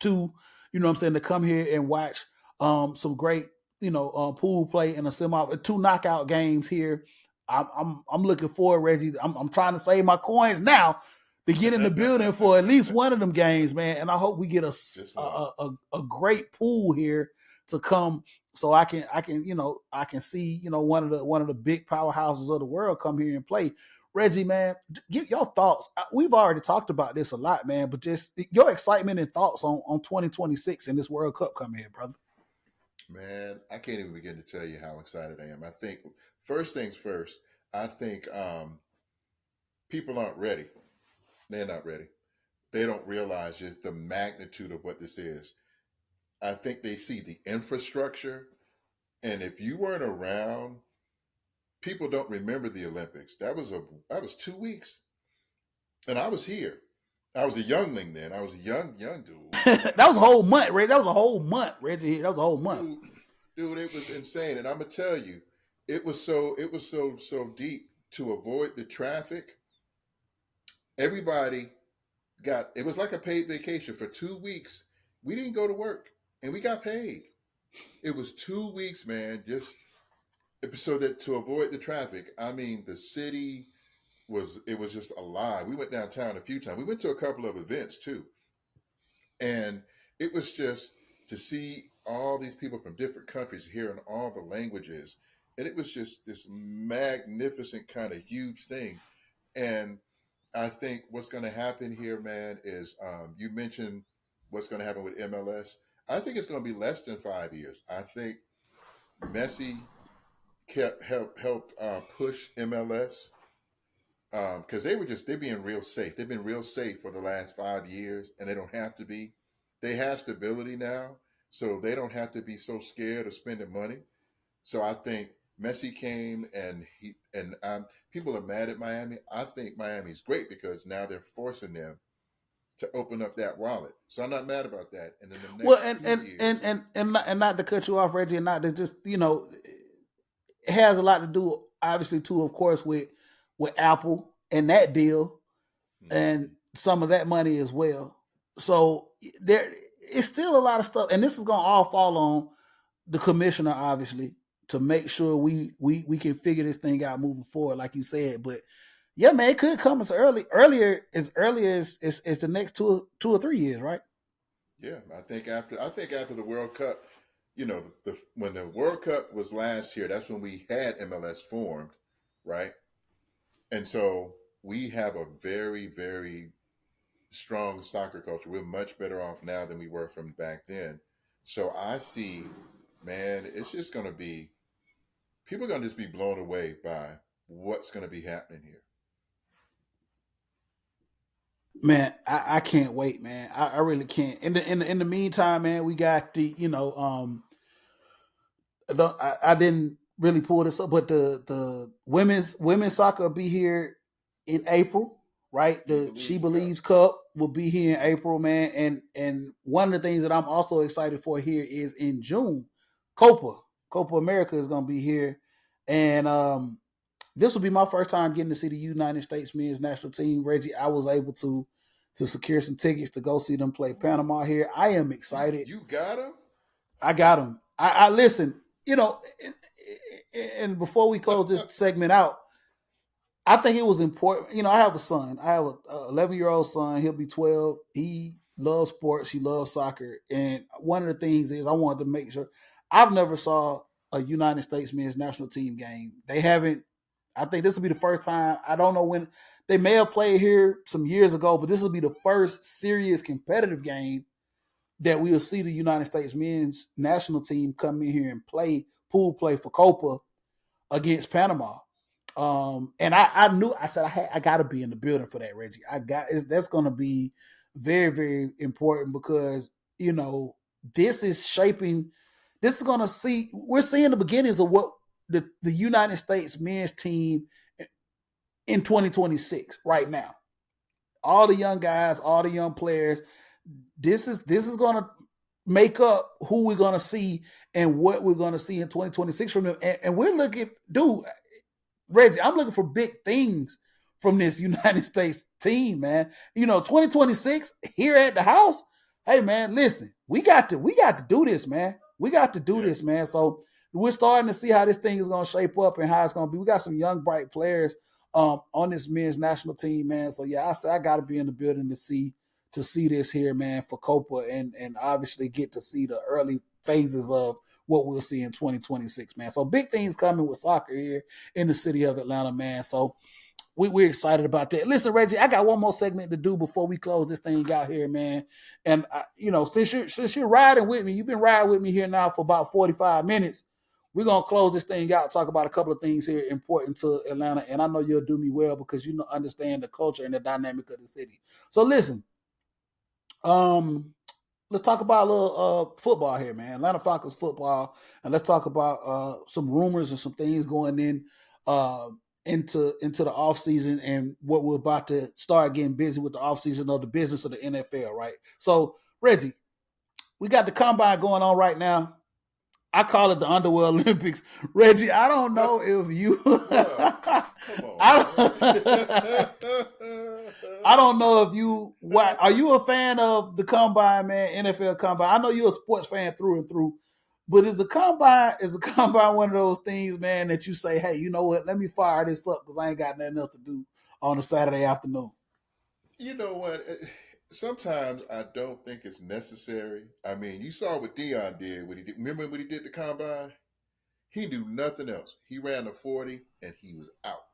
[SPEAKER 1] to, what I'm saying, to come here and watch some great, pool play in a two knockout games here. I'm looking forward, Reggie. I'm trying to save my coins now to get in the building for at least one of them games, man. And I hope we get a great pool here to come, so I can see one of the big powerhouses of the world come here and play. Reggie, man, give your thoughts. We've already talked about this a lot, man, but just your excitement and thoughts on 2026 and this World Cup coming here, brother.
[SPEAKER 2] Man, I can't even begin to tell you how excited I am. I think first things first. I think people aren't ready. They're not ready. They don't realize just the magnitude of what this is. I think they see the infrastructure, and if you weren't around, people don't remember the Olympics. That was 2 weeks, and I was here. I was a youngling then. I was a young dude.
[SPEAKER 1] That was a whole month, Reggie. That was a whole month, Reggie. That was a whole month.
[SPEAKER 2] Dude, it was insane. And I'm gonna tell you, it was so deep. To avoid the traffic, everybody it was like a paid vacation for 2 weeks. We didn't go to work and we got paid. It was 2 weeks, man, just so that to avoid the traffic. I mean, the city was just alive. We went downtown a few times. We went to a couple of events too. And it was just to see all these people from different countries hearing all the languages. And it was just this magnificent kind of huge thing. And I think what's going to happen here, man, is you mentioned what's going to happen with MLS. I think it's going to be less than 5 years. I think Messi helped push MLS because they're being real safe. They've been real safe for the last 5 years, and they don't have to be. They have stability now, so they don't have to be so scared of spending money. So I think Messi came and people are mad at Miami. I think Miami's great because now they're forcing them to open up that wallet. So I'm not mad about that. And then the
[SPEAKER 1] Well,
[SPEAKER 2] next 2 years,
[SPEAKER 1] and not to cut you off, Reggie, and not to just it has a lot to do, obviously, too, of course, with Apple and that deal, and some of that money as well. So there is still a lot of stuff, and this is going to all fall on the commissioner, obviously, to make sure we can figure this thing out moving forward, like you said. But yeah, man, it could come as earlier as the next 2 or 3 years, right?
[SPEAKER 2] yeah, I think after the World Cup, when the World Cup was last year, that's when we had MLS formed, right? And so we have a very, very strong soccer culture. We're much better off now than we were from back then. So I see, man, it's just going to be, people are going to just be blown away by what's going to be happening here.
[SPEAKER 1] Man, I can't wait, man. I really can't. In the meantime, man, we got I didn't really pull this up, but the women's soccer will be here in April, right? The She Believes Cup will be here in April, man. And one of the things that I'm also excited for here is in June, Copa America is going to be here, and this will be my first time getting to see the United States men's national team. Reggie, I was able to secure some tickets to go see them play Panama here. I am excited.
[SPEAKER 2] You got them?
[SPEAKER 1] I got them. I listen. And before we close this segment out, I think it was important. I have a son. I have a 11-year-old son. He'll be 12. He loves sports. He loves soccer. And one of the things is I wanted to make sure. I've never saw a United States men's national team game. They haven't. I think this will be the first time. I don't know when. They may have played here some years ago, but this will be the first serious competitive game that we will see the United States men's national team come in here and pool play for Copa against Panama. And I knew, I said, I got to be in the building for that, Reggie. That's going to be very, very important because, this is shaping, we're seeing the beginnings of what the United States men's team in 2026 right now. All the young guys, all the young players, this is going to make up who we're going to see and what we're going to see in 2026 from them. And we're looking, dude, Reggie, I'm looking for big things from this United States team, man. 2026 here at the house. Hey, man, listen, we got to do this, man. We got to do
[SPEAKER 2] Yeah.
[SPEAKER 1] this, man. So we're starting to see how this thing is going to shape up and how it's going to be. We got some young, bright players on this men's national team, man. So yeah, I say I got to be in the building to see this here, man, for Copa and obviously get to see the early phases of what we'll see in 2026, man. So big things coming with soccer here in the city of Atlanta, man. So we're excited about that. Listen, Reggie, I got one more segment to do before we close this thing out here, man. And since you're riding with me, you've been riding with me here now for about 45 minutes. We're gonna close this thing out, talk about a couple of things here important to Atlanta, and I know you'll do me well because understand the culture and the dynamic of the city. So listen, um, let's talk about a little football here, man. Atlanta Falcons football, and let's talk about some rumors and some things going in uh, into the offseason and what we're about to start getting busy with the offseason of the business of the NFL, right? So, Reggie, we got the combine going on right now. I call it the Underworld Olympics. Reggie, I don't know if you
[SPEAKER 2] Bruh, come on,
[SPEAKER 1] I, I don't know if you what are you a fan of the combine, man, NFL combine. I know you're a sports fan through and through, but is the combine one of those things, man, that you say, hey, you know what, let me fire this up because I ain't got nothing else to do on a Saturday afternoon.
[SPEAKER 2] you know what? Sometimes I don't think it's necessary. I mean, you saw what Dion did. What he did. Remember what he did to combine? He knew nothing else. He ran a 40 and he was out.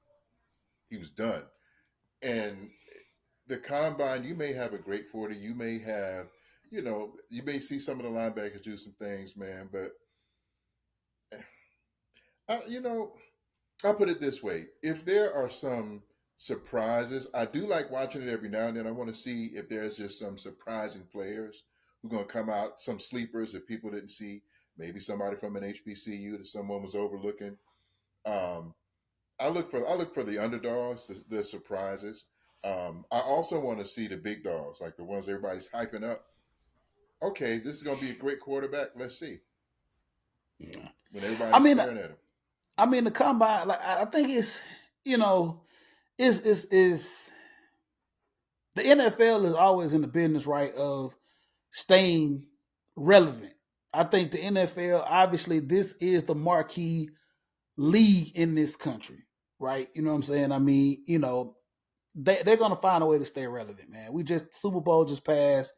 [SPEAKER 2] He was done. And the combine, you may have a great 40. You may have, you may see some of the linebackers do some things, man. But I, you know, I'll put it this way: if there are some surprises, I do like watching it every now and then. I want to see if there's just some surprising players who are going to come out, some sleepers that people didn't see. Maybe somebody from an HBCU that someone was overlooking. Um, I look for the underdogs, the surprises. I also want to see the big dogs, like the ones everybody's hyping up. Okay, this is going to be a great quarterback. Let's see
[SPEAKER 1] Yeah.
[SPEAKER 2] when
[SPEAKER 1] I
[SPEAKER 2] everybody's
[SPEAKER 1] mean,
[SPEAKER 2] staring at him.
[SPEAKER 1] the combine, like I think it's you know, is the NFL is always in the business, right, of staying relevant. I think the NFL, obviously, this is the marquee league in this country, right? You know what I'm saying? I mean, they're gonna find a way to stay relevant, man. We just Super Bowl just passed.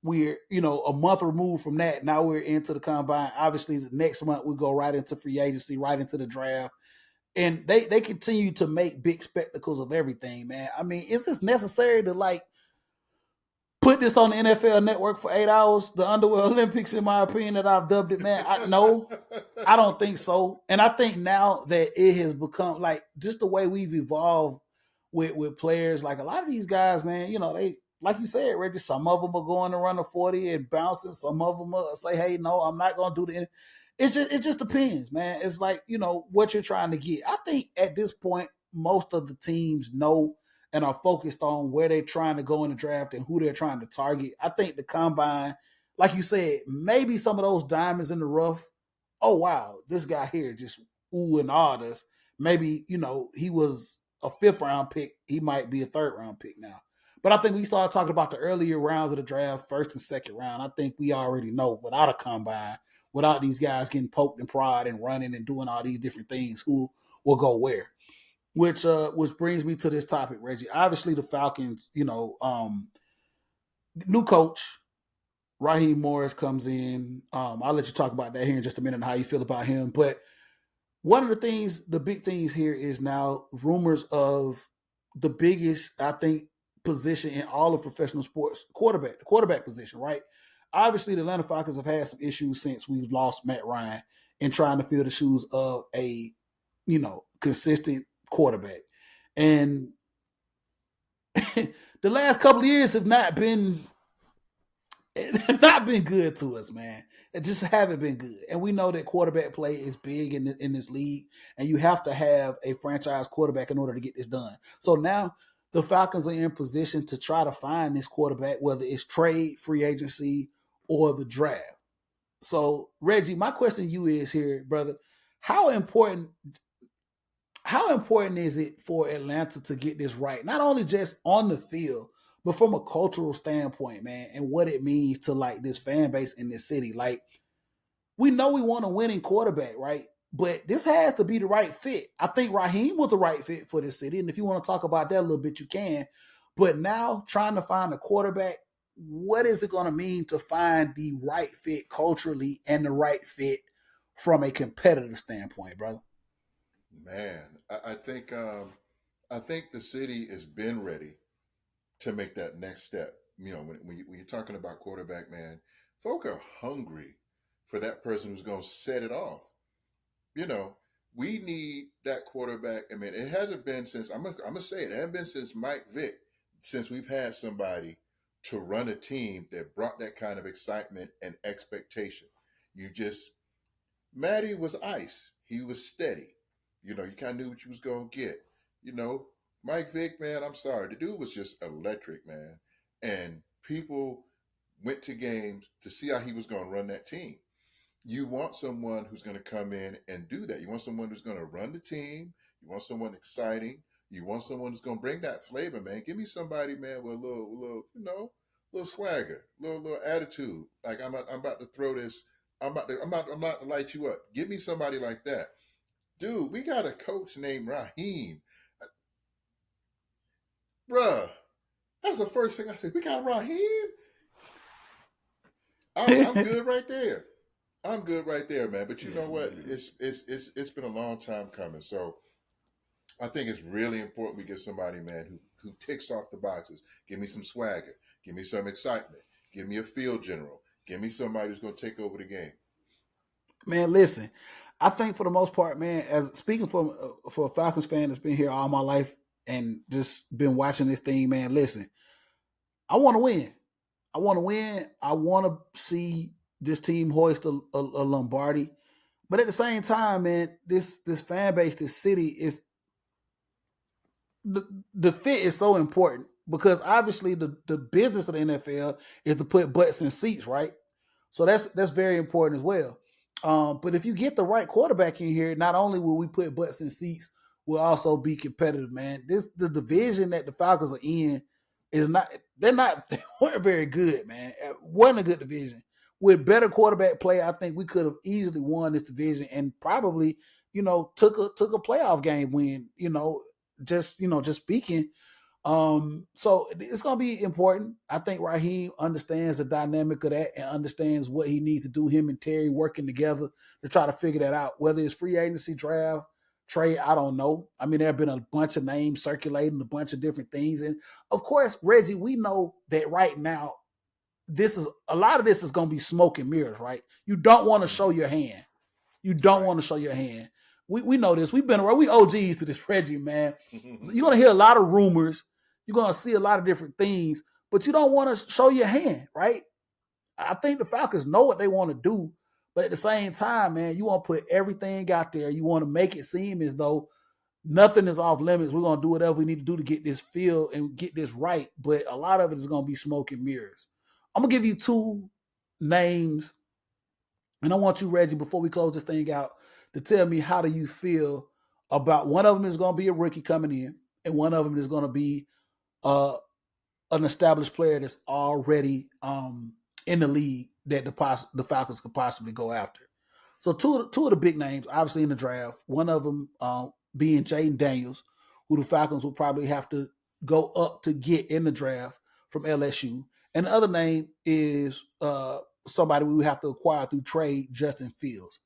[SPEAKER 1] We're a month removed from that. Now we're into the combine. Obviously, the next month we go right into free agency, right into the draft, and they continue to make big spectacles of everything, man. I mean, is this necessary to like put this on the NFL Network for 8 hours? The Underworld Olympics, in my opinion, that I've dubbed it, man. No, I don't think so. And I think now that it has become like just the way we've evolved with players, like a lot of these guys, man, they like you said, Reggie, some of them are going to run a 40 and bouncing. Some of them are say, hey, no, I'm not going to do the. It just depends, man. It's like, what you're trying to get. I think at this point, most of the teams know and are focused on where they're trying to go in the draft and who they're trying to target. I think the combine, like you said, maybe some of those diamonds in the rough. Oh wow, this guy here just ooh and awed us. Maybe he was a fifth round pick. He might be a third round pick now. But I think we start talking about the earlier rounds of the draft, first and second round. I think we already know without a combine, without these guys getting poked and prod and running and doing all these different things, who will go where. Which brings me to this topic, Reggie. Obviously, the Falcons, new coach Raheem Morris comes in. I'll let you talk about that here in just a minute and how you feel about him. But one of the big things here is now rumors of the biggest, I think, position in all of professional sports, the quarterback position, right? Obviously, the Atlanta Falcons have had some issues since we've lost Matt Ryan in trying to fill the shoes of a, consistent quarterback. And the last couple of years have not been good to us, man. It just haven't been good. And we know that quarterback play is big in this league, and you have to have a franchise quarterback in order to get this done. So now the Falcons are in position to try to find this quarterback, whether it's trade, free agency, or the draft. So, Reggie, my question to you is here, brother. How important how important is it for Atlanta to get this right? Not only just on the field, but from a cultural standpoint, man, and what it means to like this fan base in this city. Like, we know we want a winning quarterback, right? But this has to be the right fit. I think Raheem was the right fit for this city. And if you want to talk about that a little bit, you can. But now trying to find a quarterback, what is it going to mean to find the right fit culturally and the right fit from a competitive standpoint, brother?
[SPEAKER 2] Man, I think the city has been ready to make that next step. You know, when you're talking about quarterback, man, folk are hungry for that person who's going to set it off. You know, we need that quarterback. I mean, it hasn't been since I'm gonna say it hasn't been since Mike Vick since we've had somebody to run a team that brought that kind of excitement and expectation. You just Matty was ice. He was steady. You know, you kind of knew what you was gonna get. You know, Mike Vick, man, I'm sorry, the dude was just electric, man, and people went to games to see how he was going to run that team. You want someone who's going to come in and do that. You want someone who's going to run the team. You want someone exciting. You want someone who's going to bring that flavor, man. Give me somebody, man, with a little, little swagger, little attitude. Like I'm about to throw this. I'm about to light you up. Give me somebody like that, dude. We got a coach named Raheem, bruh. That's the first thing I said. We got Raheem. I'm good right there. I'm good right there, man. But you
[SPEAKER 1] Yeah,
[SPEAKER 2] know what?
[SPEAKER 1] man.
[SPEAKER 2] It's been a long time coming. So I think it's really important we get somebody, man, who ticks off the boxes. Give me some swagger. Give me some excitement. Give me a field general. Give me somebody who's going to take over the game.
[SPEAKER 1] Man, listen, I think for the most part, man, as speaking for a Falcons fan that's been here all my life and just been watching this thing, man, listen, I want to win. I want to win. I want to see this team hoist a Lombardi. But at the same time, man, this fan base, this city is the the fit is so important because obviously the business of the NFL is to put butts in seats, right? So that's very important as well. But if you get the right quarterback in here, not only will we put butts in seats, we'll also be competitive, man. This the division that the Falcons are in is not they're not they weren't very good, man. It wasn't a good division. With better quarterback play, I think we could have easily won this division and probably, took a playoff game win, just speaking. So it's gonna be important. I think Raheem understands the dynamic of that and understands what he needs to do. Him and Terry working together to try to figure that out. Whether it's free agency, draft, trade, I don't know. I mean, there have been a bunch of names circulating, a bunch of different things, and of course, Reggie, we know that right now, this is a lot of this is gonna be smoke and mirrors, right? You don't want to show
[SPEAKER 2] Mm-hmm.
[SPEAKER 1] your hand. You don't
[SPEAKER 2] Right.
[SPEAKER 1] want to show your hand. We know this. We've been around. We OGs to this, Reggie, man. So you're gonna hear a lot of rumors. You're gonna see a lot of different things, but you don't want to show your hand, right? I think the Falcons know what they want to do, but at the same time, man, you want to put everything out there. You want to make it seem as though nothing is off limits. We're gonna do whatever we need to do to get this field and get this right. But a lot of it is gonna be smoke and mirrors. I'm gonna give you two names, and I want you, Reggie, before we close this thing out, to tell me how do you feel about one of them is going to be a rookie coming in, and one of them is going to be uh, an established player that's already in the league that the Falcons could possibly go after. So two of the big names, obviously in the draft. One of them being Jaden Daniels, who the Falcons will probably have to go up to get in the draft from LSU, and the other name is somebody we would have to acquire through trade, Justin Fields.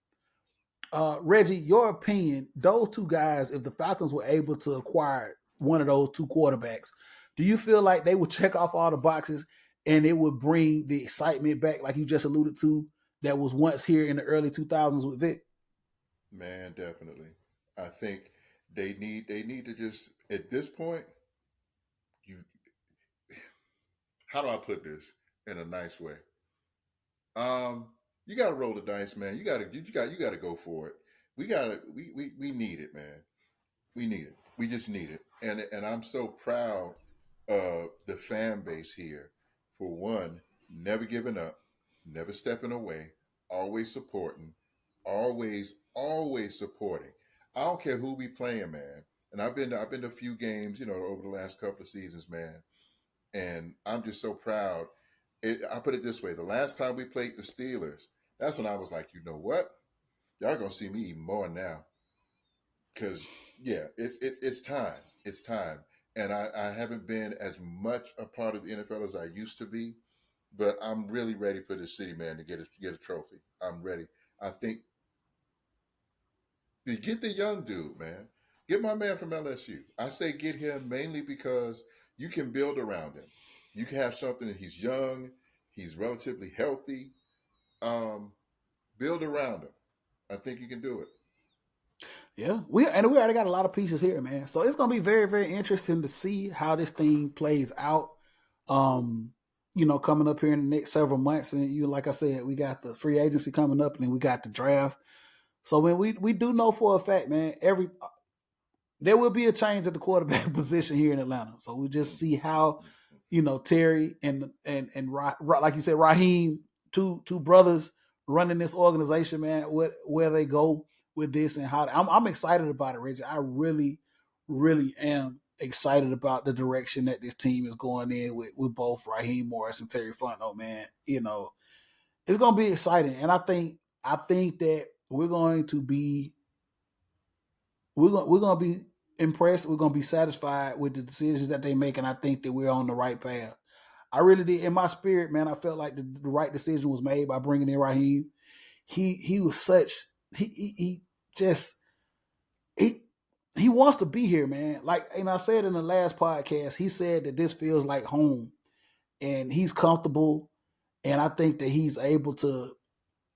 [SPEAKER 1] Reggie, your opinion, those two guys, if the Falcons were able to acquire one of those two quarterbacks, do you feel like they would check off all the boxes and it would bring the excitement back, like you just alluded to, that was once here in the early 2000s with Vic?
[SPEAKER 2] Man, definitely. I think they need to just at this point, you how do I put this in a nice way? Um, you gotta roll the dice, man. You gotta go for it. We need it, man. We need it. We just need it. And I'm so proud of the fan base here for one, never giving up, never stepping away, always supporting, always supporting. I don't care who we playing, man. And I've been to a few games, over the last couple of seasons, man. And I'm just so proud. I put it this way: the last time we played the Steelers, that's when I was like, you know what? Y'all gonna see me even more now, because yeah, it's time. It's time. And I haven't been as much a part of the NFL as I used to be, but I'm really ready for this city, man, to get a trophy. I'm ready. I think get the young dude, man. Get my man from LSU. I say get him mainly because you can build around him. You can have something that he's young, he's relatively healthy. Um, Build around him. I think you can do it.
[SPEAKER 1] Yeah, we already got a lot of pieces here, man. So it's gonna be very, very interesting to see how this thing plays out. Um, coming up here in the next several months, and like I said, we got the free agency coming up, and then we got the draft. So when we do know for a fact, man, there will be a change at the quarterback position here in Atlanta. So we just see how, Terry and like you said, Raheem, two brothers running this organization, man, where they go with this and how I'm excited about it, Reggie. I really, really am excited about the direction that this team is going in with both Raheem Morris and Terry Fontenot, man. It's gonna be exciting. And I think that we're gonna be impressed. We're gonna be satisfied with the decisions that they make, and I think that we're on the right path. I really did. In my spirit, man, I felt like the right decision was made by bringing in Raheem. He was such he just he he wants to be here, man. Like, and I said in the last podcast, he said that this feels like home, and he's comfortable, and I think that he's able to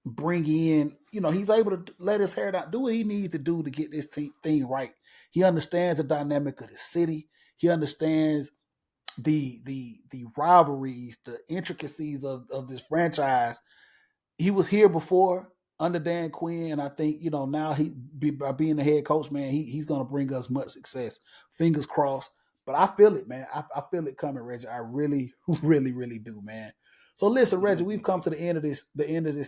[SPEAKER 1] bring in, he's able to let his hair down, do what he needs to do to get this thing right. He understands the dynamic of the city. He understands the rivalries, the intricacies of this franchise. He was here before under Dan Quinn, and I think now by being the head coach, man, he's going to bring us much success. Fingers crossed. But I feel it, man. I feel it coming, Reggie. I really, really, really do, man. So listen, Reggie, we've come to the end of this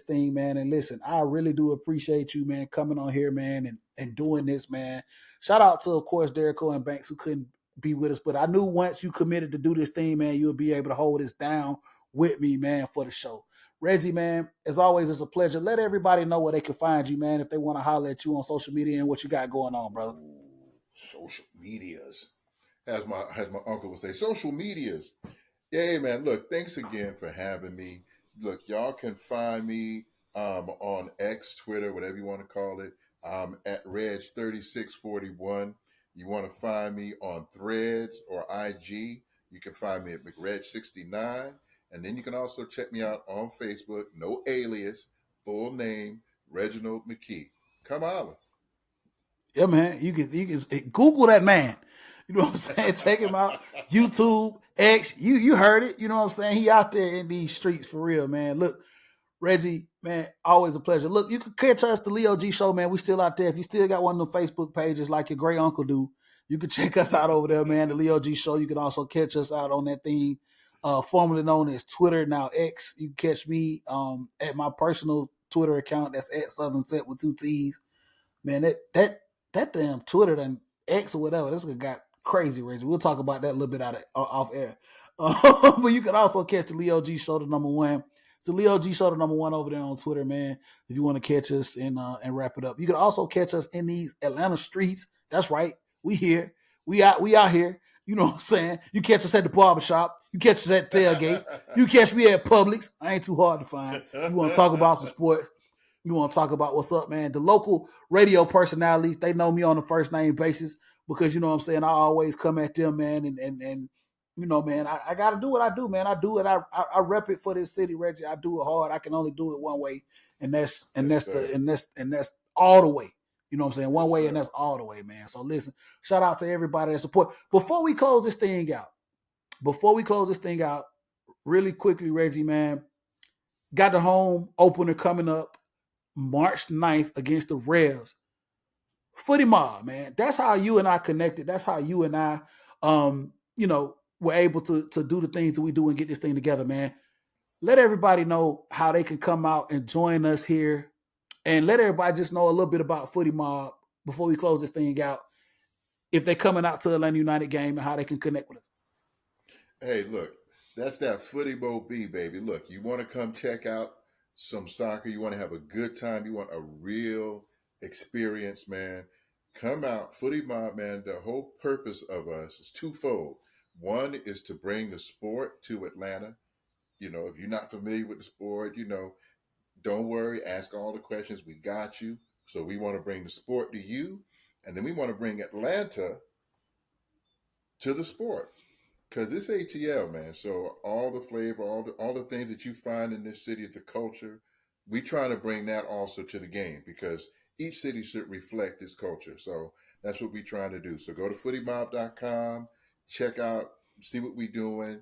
[SPEAKER 1] thing, man. And listen, I really do appreciate you, man, coming on here, man, and doing this, man. Shout out to, of course, Derico and Banks, who couldn't be with us, but I knew once you committed to do this thing, man, you'll be able to hold this down with me, man, for the show. Reggie, man, as always, it's a pleasure. Let everybody know where they can find you, man, if they want to holler at you on social media and what you got going on, brother.
[SPEAKER 2] Ooh, social medias. As my uncle would say, social medias. Yeah, man. Look, thanks again for having me. Look, y'all can find me on X, Twitter, whatever you want to call it, at Reg3641. You want to find me on Threads or IG, you can find me at McReg69. And then you can also check me out on Facebook, no alias, full name, Reginald McKee. Come on.
[SPEAKER 1] Yeah, man. You can Google that man. You know what I'm saying? Check him out. YouTube, X. You heard it. You know what I'm saying? He out there in these streets for real, man. Look, Reggie, man, always a pleasure. Look, you can catch us the Leo G Show, man. We still out there. If you still got one of them Facebook pages like your great uncle do, you can check us out over there, man. The Leo G Show. You can also catch us out on that thing, formerly known as Twitter, now X. You can catch me at my personal Twitter account. That's at Southern Set with two T's. Man, that damn Twitter and X or whatever, this got crazy, Reggie. We'll talk about that a little bit out of off air. But you can also catch the Leo G Show, the number one. It's the Leo G Show, the number one over there on Twitter, man. If you want to catch us and wrap it up, you can also catch us in these Atlanta streets. That's right, we here, we out here. You know what I'm saying? You catch us at the barbershop. You catch us at tailgate. You catch me at Publix. I ain't too hard to find. You want to talk about some sports? You want to talk about what's up, man? The local radio personalities, they know me on a first name basis because, you know what I'm saying, I always come at them, man, and man, I got to do what I do, man. I do it. I rep it for this city, Reggie. I do it hard. I can only do it one way, and that's
[SPEAKER 2] Yes, sir.
[SPEAKER 1] that's all the way. You know what I'm saying? One
[SPEAKER 2] Yes,
[SPEAKER 1] way, and
[SPEAKER 2] sir.
[SPEAKER 1] that's all the way, man. So listen, shout out to everybody that support. Before we close this thing out, really quickly, Reggie, man, got the home opener coming up March 9th against the Revs. Footy Mob, man. That's how you and I connected. That's how you and I, were able to do the things that we do and get this thing together, man. Let everybody know how they can come out and join us here. And let everybody just know a little bit about Footy Mob. before we close this thing out, if they're coming out to Atlanta United game and how they can connect with us.
[SPEAKER 2] Hey, look, that's that Futbol B, baby. Look, you want to come check out some soccer. You want to have a good time. You want a real experience, man. Come out, Footy Mob, man. The whole purpose of us is twofold. One is to bring the sport to Atlanta. If you're not familiar with the sport, don't worry. Ask all the questions. We got you. So we want to bring the sport to you, and then we want to bring Atlanta to the sport. Because it's ATL, man. So all the flavor, all the things that you find in this city, the culture, we try to bring that also to the game because each city should reflect its culture. So that's what we're trying to do. So go to footymob.com, check out, see what we're doing.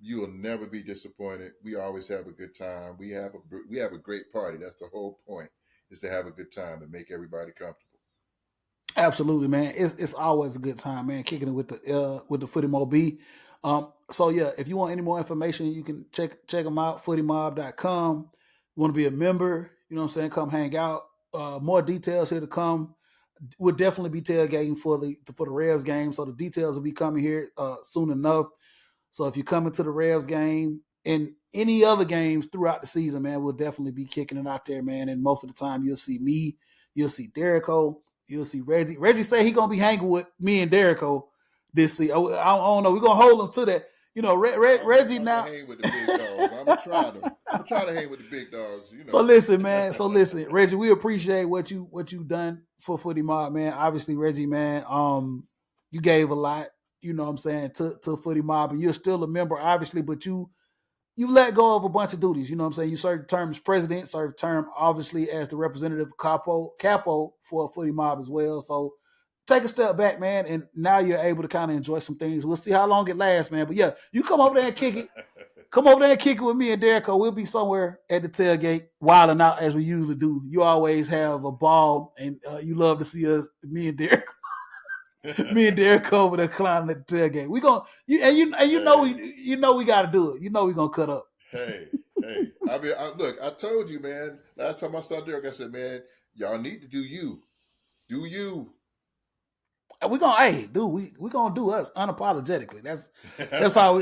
[SPEAKER 2] You will never be disappointed. We always have a good time. We have a great party. That's the whole point, is to have a good time and make everybody comfortable.
[SPEAKER 1] Absolutely, man. It's always a good time, man. Kicking it with the Footy Mob. So yeah, if you want any more information, you can check them out. Footymob.com. You want to be a member? You know what I'm saying? Come hang out. More details here to come. We'll definitely be tailgating for the Revs game, so the details will be coming here soon enough. So if you're coming to the Revs game and any other games throughout the season, man, we'll definitely be kicking it out there, man. And most of the time, you'll see me, you'll see Derico, you'll see Reggie. Reggie say he gonna be hanging with me and Derico this season. I don't know. We're gonna hold him to that. Reggie now.
[SPEAKER 2] Hang with the big dogs. I'm gonna try them. I'm trying to hang with the big dogs.
[SPEAKER 1] So listen, man. Reggie, we appreciate what you done for Footy Mob, man. Obviously, Reggie, man, you gave a lot. You know what I'm saying, to Footy Mob, and you're still a member, obviously, but you let go of a bunch of duties. You know what I'm saying? You served the term as president, served the term, obviously, as the representative capo for Footy Mob as well. So take a step back, man, and now you're able to kind of enjoy some things. We'll see how long it lasts, man. But yeah, you come over there and kick it. Come over there and kick it with me and Derico. We'll be somewhere at the tailgate, wilding out as we usually do. You always have a ball, and you love to see us, me and Derico. Me and Derek over there climbing at the tailgate. We gonna you know we gotta do it. You know we gonna cut up.
[SPEAKER 2] Hey. Look, I told you, man. Last time I saw Derek, I said, man, y'all need to do you. Do you.
[SPEAKER 1] We gonna do us unapologetically. That's how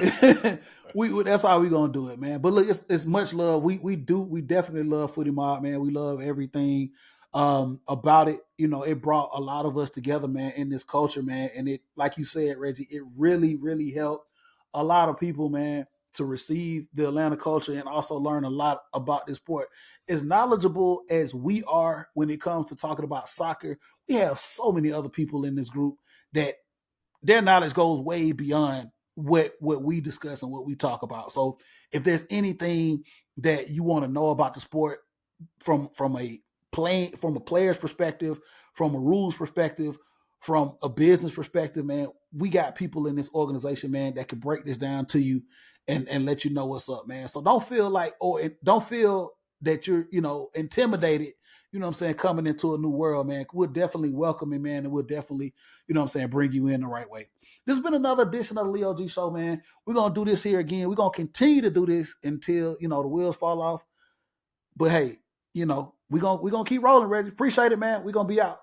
[SPEAKER 1] we that's how we gonna do it, man. But look, it's much love. We definitely love Footy Mob, man. We love everything about it. It brought a lot of us together, man, in this culture, man. And it, like you said, Reggie, it really, really helped a lot of people, man, to receive the Atlanta culture and also learn a lot about this sport. As knowledgeable as we are when it comes to talking about soccer, we have so many other people in this group that their knowledge goes way beyond what we discuss and what we talk about. So if there's anything that you want to know about the sport from a player's perspective, from a rules perspective, from a business perspective, man, we got people in this organization, man, that can break this down to you and let you know what's up, man. So don't feel that you're, intimidated, you know what I'm saying, coming into a new world, man. We'll definitely welcome you, man, and we'll definitely, you know what I'm saying, bring you in the right way. This has been another edition of the Leo G Show, man. We're going to do this here again. We're going to continue to do this until, the wheels fall off. But hey, we're gonna keep rolling, Reggie. Appreciate it, man. We're gonna be out.